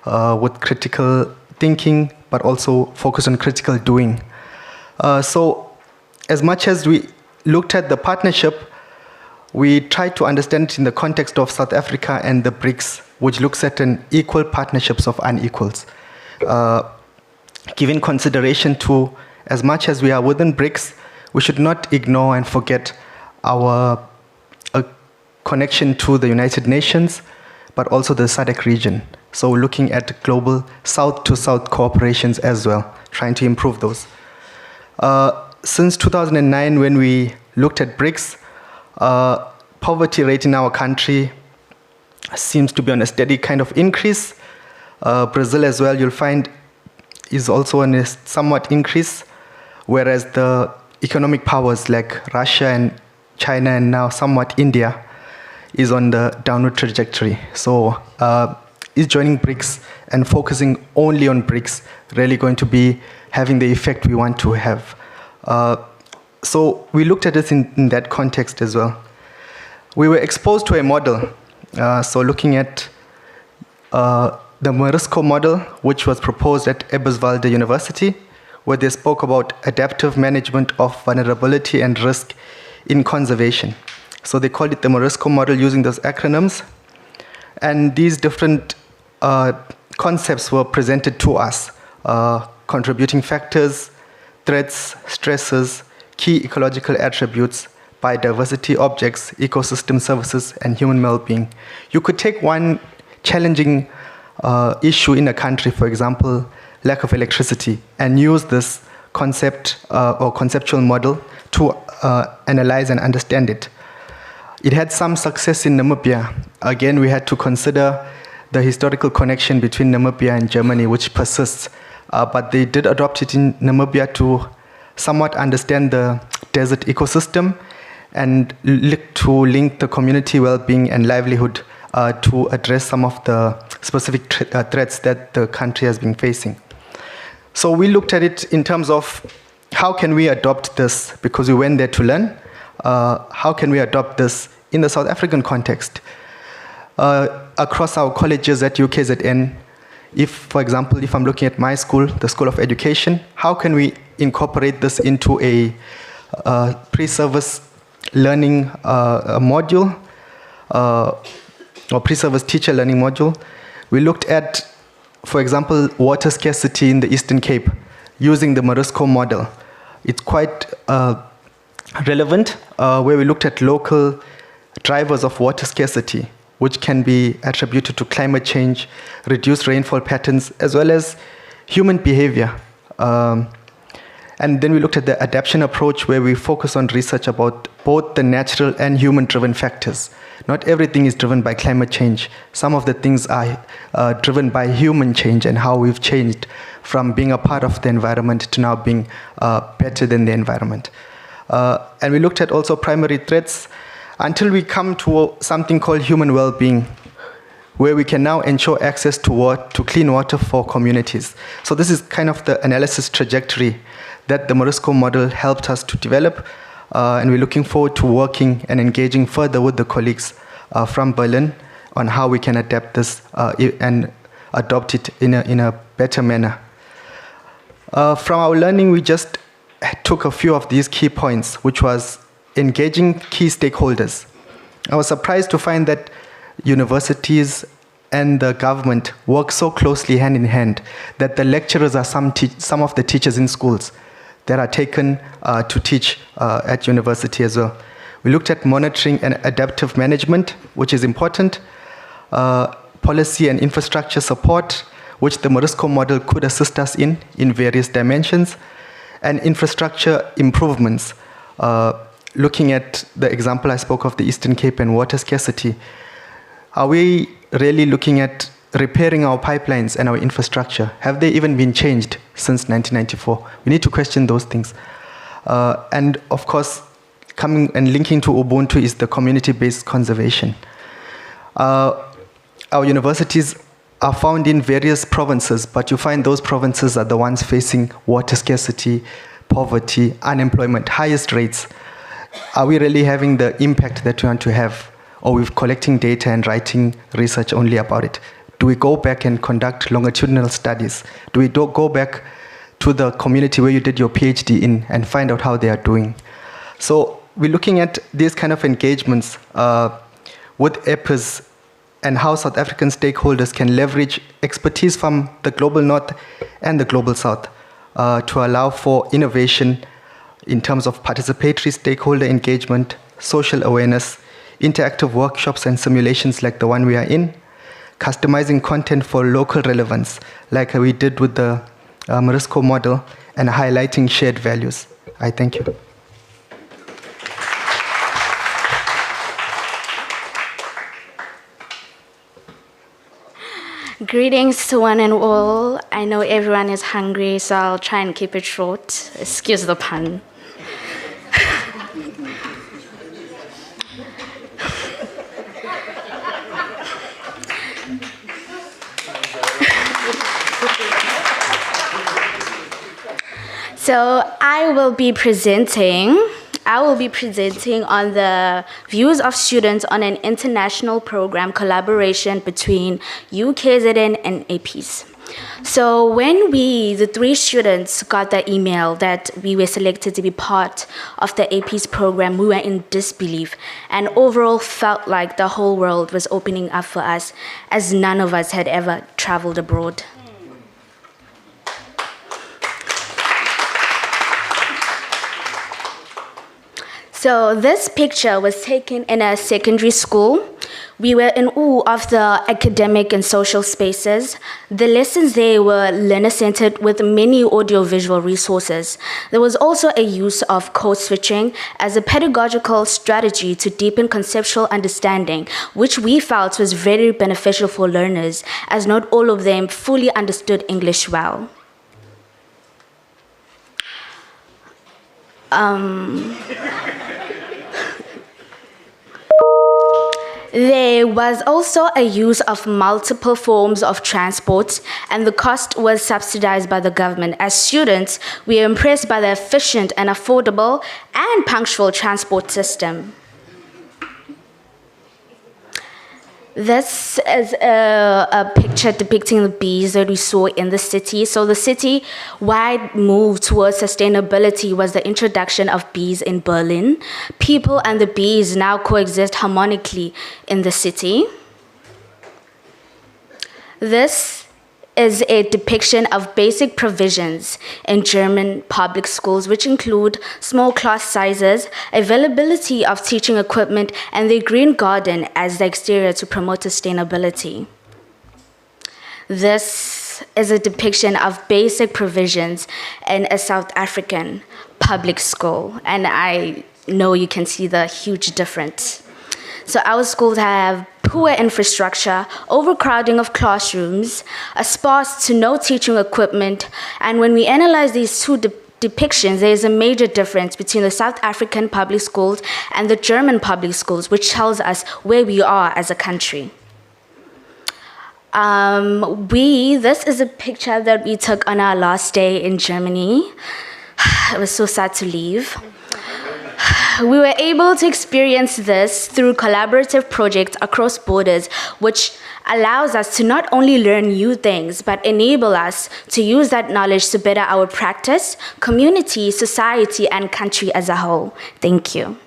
with critical thinking, but also focus on critical doing. So as much as we looked at the partnership, we tried to understand it in the context of South Africa and the BRICS, which looks at an equal partnerships of unequals. Giving consideration to, as much as we are within BRICS, we should not ignore and forget our connection to the United Nations, but also the SADC region. So looking at global South-to-South cooperations as well, trying to improve those. Since 2009, when we looked at BRICS, poverty rate in our country seems to be on a steady kind of increase. Brazil as well, you'll find, is also on a somewhat increase, whereas the economic powers like Russia and China and now somewhat India is on the downward trajectory. So is joining BRICS and focusing only on BRICS really going to be having the effect we want to have? So we looked at it in that context as well. We were exposed to a model, so looking at the Morisco model, which was proposed at Eberswalde University, where they spoke about adaptive management of vulnerability and risk in conservation. So they called it the Morisco model using those acronyms. And these different concepts were presented to us, contributing factors, threats, stresses, key ecological attributes, biodiversity objects, ecosystem services, and human well-being. You could take one challenging issue in a country, for example, lack of electricity, and use this concept or conceptual model to analyze and understand it. It had some success in Namibia. Again, we had to consider the historical connection between Namibia and Germany, which persists. But they did adopt it in Namibia to somewhat understand the desert ecosystem and look to link the community well-being and livelihood to address some of the specific threats that the country has been facing. So we looked at it in terms of how can we adopt this, because we went there to learn. How can we adopt this in the South African context? Across our colleges at UKZN, if, for example, if I'm looking at my school, the School of Education, how can we incorporate this into a pre-service learning module or pre-service teacher learning module? We looked at, for example, water scarcity in the Eastern Cape using the Morisco model. It's quite relevant, where we looked at local drivers of water scarcity, which can be attributed to climate change, reduced rainfall patterns, as well as human behavior. And then we looked at the adaptation approach, where we focus on research about both the natural and human-driven factors. Not everything is driven by climate change. Some of the things are driven by human change and how we've changed from being a part of the environment to now being better than the environment. And we looked at also primary threats until we come to something called human well-being, where we can now ensure access to clean water for communities. So this is kind of the analysis trajectory that the Morisco model helped us to develop, and we're looking forward to working and engaging further with the colleagues from Berlin on how we can adapt this and adopt it in a better manner. From our learning, we just took a few of these key points, which was engaging key stakeholders. I was surprised to find that universities and the government work so closely hand in hand that the lecturers are some of the teachers in schools that are taken to teach at university as well. We looked at monitoring and adaptive management, which is important, policy and infrastructure support, which the Morisco model could assist us in various dimensions, and infrastructure improvements, looking at the example I spoke of, the Eastern Cape and water scarcity. Are we really looking at repairing our pipelines and our infrastructure? Have they even been changed since 1994? We need to question those things. And of course, coming and linking to Ubuntu is the community-based conservation. Our universities are found in various provinces, but you find those provinces are the ones facing water scarcity, poverty, unemployment, highest rates. Are we really having the impact that we want to have? Or we're collecting data and writing research only about it? Do we go back and conduct longitudinal studies? Do we go back to the community where you did your PhD in and find out how they are doing? So we're looking at these kind of engagements with EPIs and how South African stakeholders can leverage expertise from the global north and the global south to allow for innovation in terms of participatory stakeholder engagement, social awareness, interactive workshops and simulations like the one we are in, customizing content for local relevance, like we did with the Morisco model, and highlighting shared values. I thank you. Greetings to one and all. I know everyone is hungry, so I'll try and keep it short. Excuse the pun. So I will be presenting on the views of students on an international program collaboration between UKZN and APs. So when the three students got the email that we were selected to be part of the APs program, we were in disbelief and overall felt like the whole world was opening up for us, as none of us had ever traveled abroad. So this picture was taken in a secondary school. We were in awe of the academic and social spaces. The lessons there were learner-centered with many audiovisual resources. There was also a use of code switching as a pedagogical strategy to deepen conceptual understanding, which we felt was very beneficial for learners, as not all of them fully understood English well. There was also a use of multiple forms of transport, and the cost was subsidized by the government. As students, we were impressed by the efficient and affordable and punctual transport system. This is a picture depicting the bees that we saw in the city. So the city-wide move towards sustainability was the introduction of bees in Berlin. People and the bees now coexist harmonically in the city. This is a depiction of basic provisions in German public schools, which include small class sizes, availability of teaching equipment, and the green garden as the exterior to promote sustainability. This is a depiction of basic provisions in a South African public school, and I know you can see the huge difference. So our schools have poor infrastructure, overcrowding of classrooms, a sparse to no teaching equipment, and when we analyze these two depictions, there is a major difference between the South African public schools and the German public schools, which tells us where we are as a country. This is a picture that we took on our last day in Germany. It was so sad to leave. We were able to experience this through collaborative projects across borders, which allows us to not only learn new things, but enable us to use that knowledge to better our practice, community, society, and country as a whole. Thank you.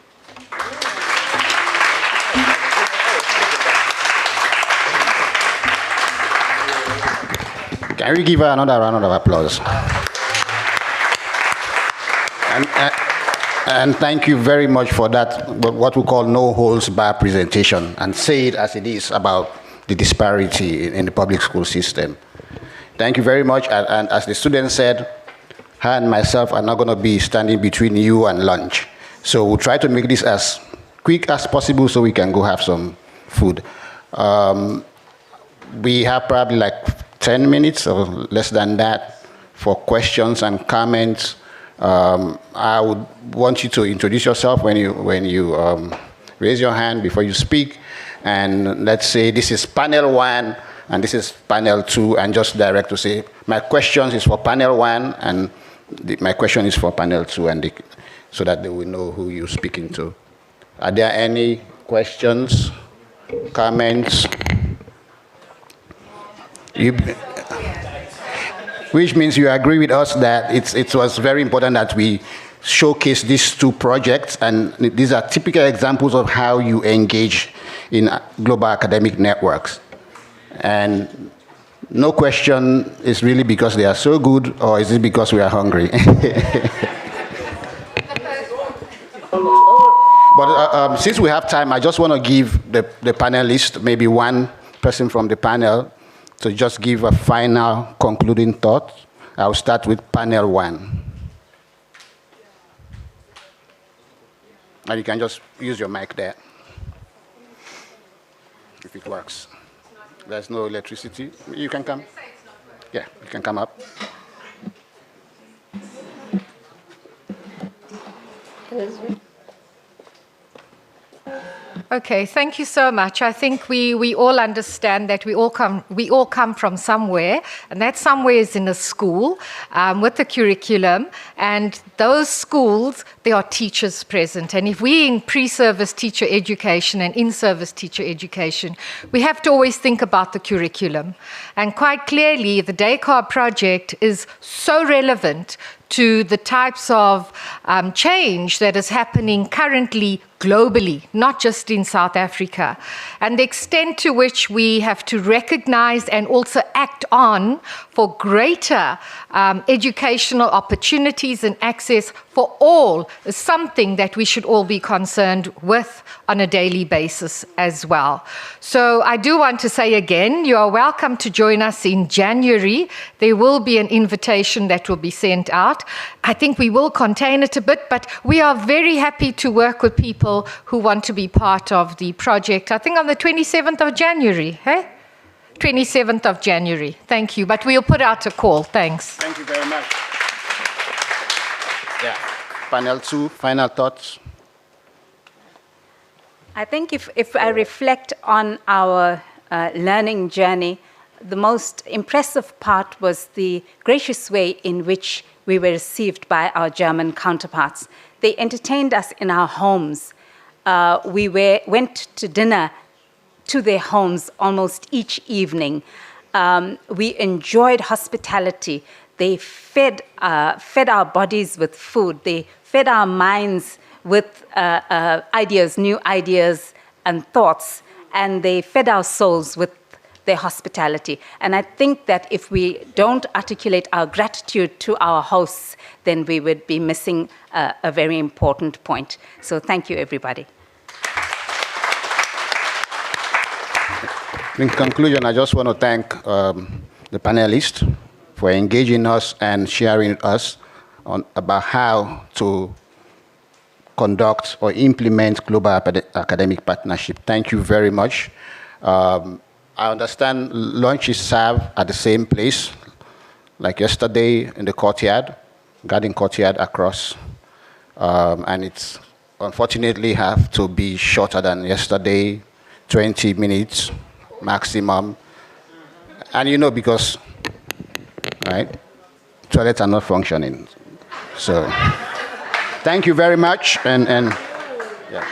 Can we give her another round of applause? And thank you very much for that, what we call no holds barred presentation, and say it as it is about the disparity in the public school system. Thank you very much. And as the student said, her and myself are not going to be standing between you and lunch. So we'll try to make this as quick as possible so we can go have some food. We have probably like 10 minutes or less than that for questions and comments. I would want you to introduce yourself when you raise your hand before you speak. And let's say this is panel 1 and this is panel 2, and just direct to say, my question is for panel 1 and my question is for panel 2, and so that they will know who you're speaking to. Are there any questions, comments? Which means you agree with us that it was very important that we showcase these 2 projects, and these are typical examples of how you engage in global academic networks. And no question is really because they are so good, or is it because we are hungry? But since we have time, I just want to give the panelists, maybe one person from the panel, to just give a final concluding thought. I'll start with panel 1. And you can just use your mic there, if it works. There's no electricity. You can come. Yeah, you can come up. Okay, thank you so much. I think we all understand that we all come from somewhere, and that somewhere is in a school with a curriculum, and those schools, there are teachers present. And if we're in pre-service teacher education and in-service teacher education, we have to always think about the curriculum. And quite clearly, the Descartes project is so relevant to the types of change that is happening currently globally, not just in South Africa, and the extent to which we have to recognize and also act on for greater educational opportunities and access for all is something that we should all be concerned with on a daily basis as well. So I do want to say again, you are welcome to join us in January. There will be an invitation that will be sent out. I think we will contain it a bit, but we are very happy to work with people who want to be part of the project. I think on the 27th of January, hey? 27th of January. Thank you. But we'll put out a call. Thanks. Thank you very much. Yeah. Panel 2, final thoughts. I think if I reflect on our learning journey, the most impressive part was the gracious way in which we were received by our German counterparts. They entertained us in our homes. We went to dinner to their homes almost each evening. We enjoyed hospitality. They fed our bodies with food. They fed our minds with ideas, new ideas and thoughts. And they fed our souls with their hospitality. And I think that if we don't articulate our gratitude to our hosts, then we would be missing a very important point. So thank you, everybody. In conclusion, I just want to thank the panelists for engaging us and sharing with us about how to conduct or implement global academic partnership. Thank you very much. I understand lunch is served at the same place, like yesterday in the courtyard, garden courtyard across, and it's unfortunately have to be shorter than yesterday, 20 minutes maximum. And you know, because, right, toilets are not functioning. So, thank you very much, and yeah.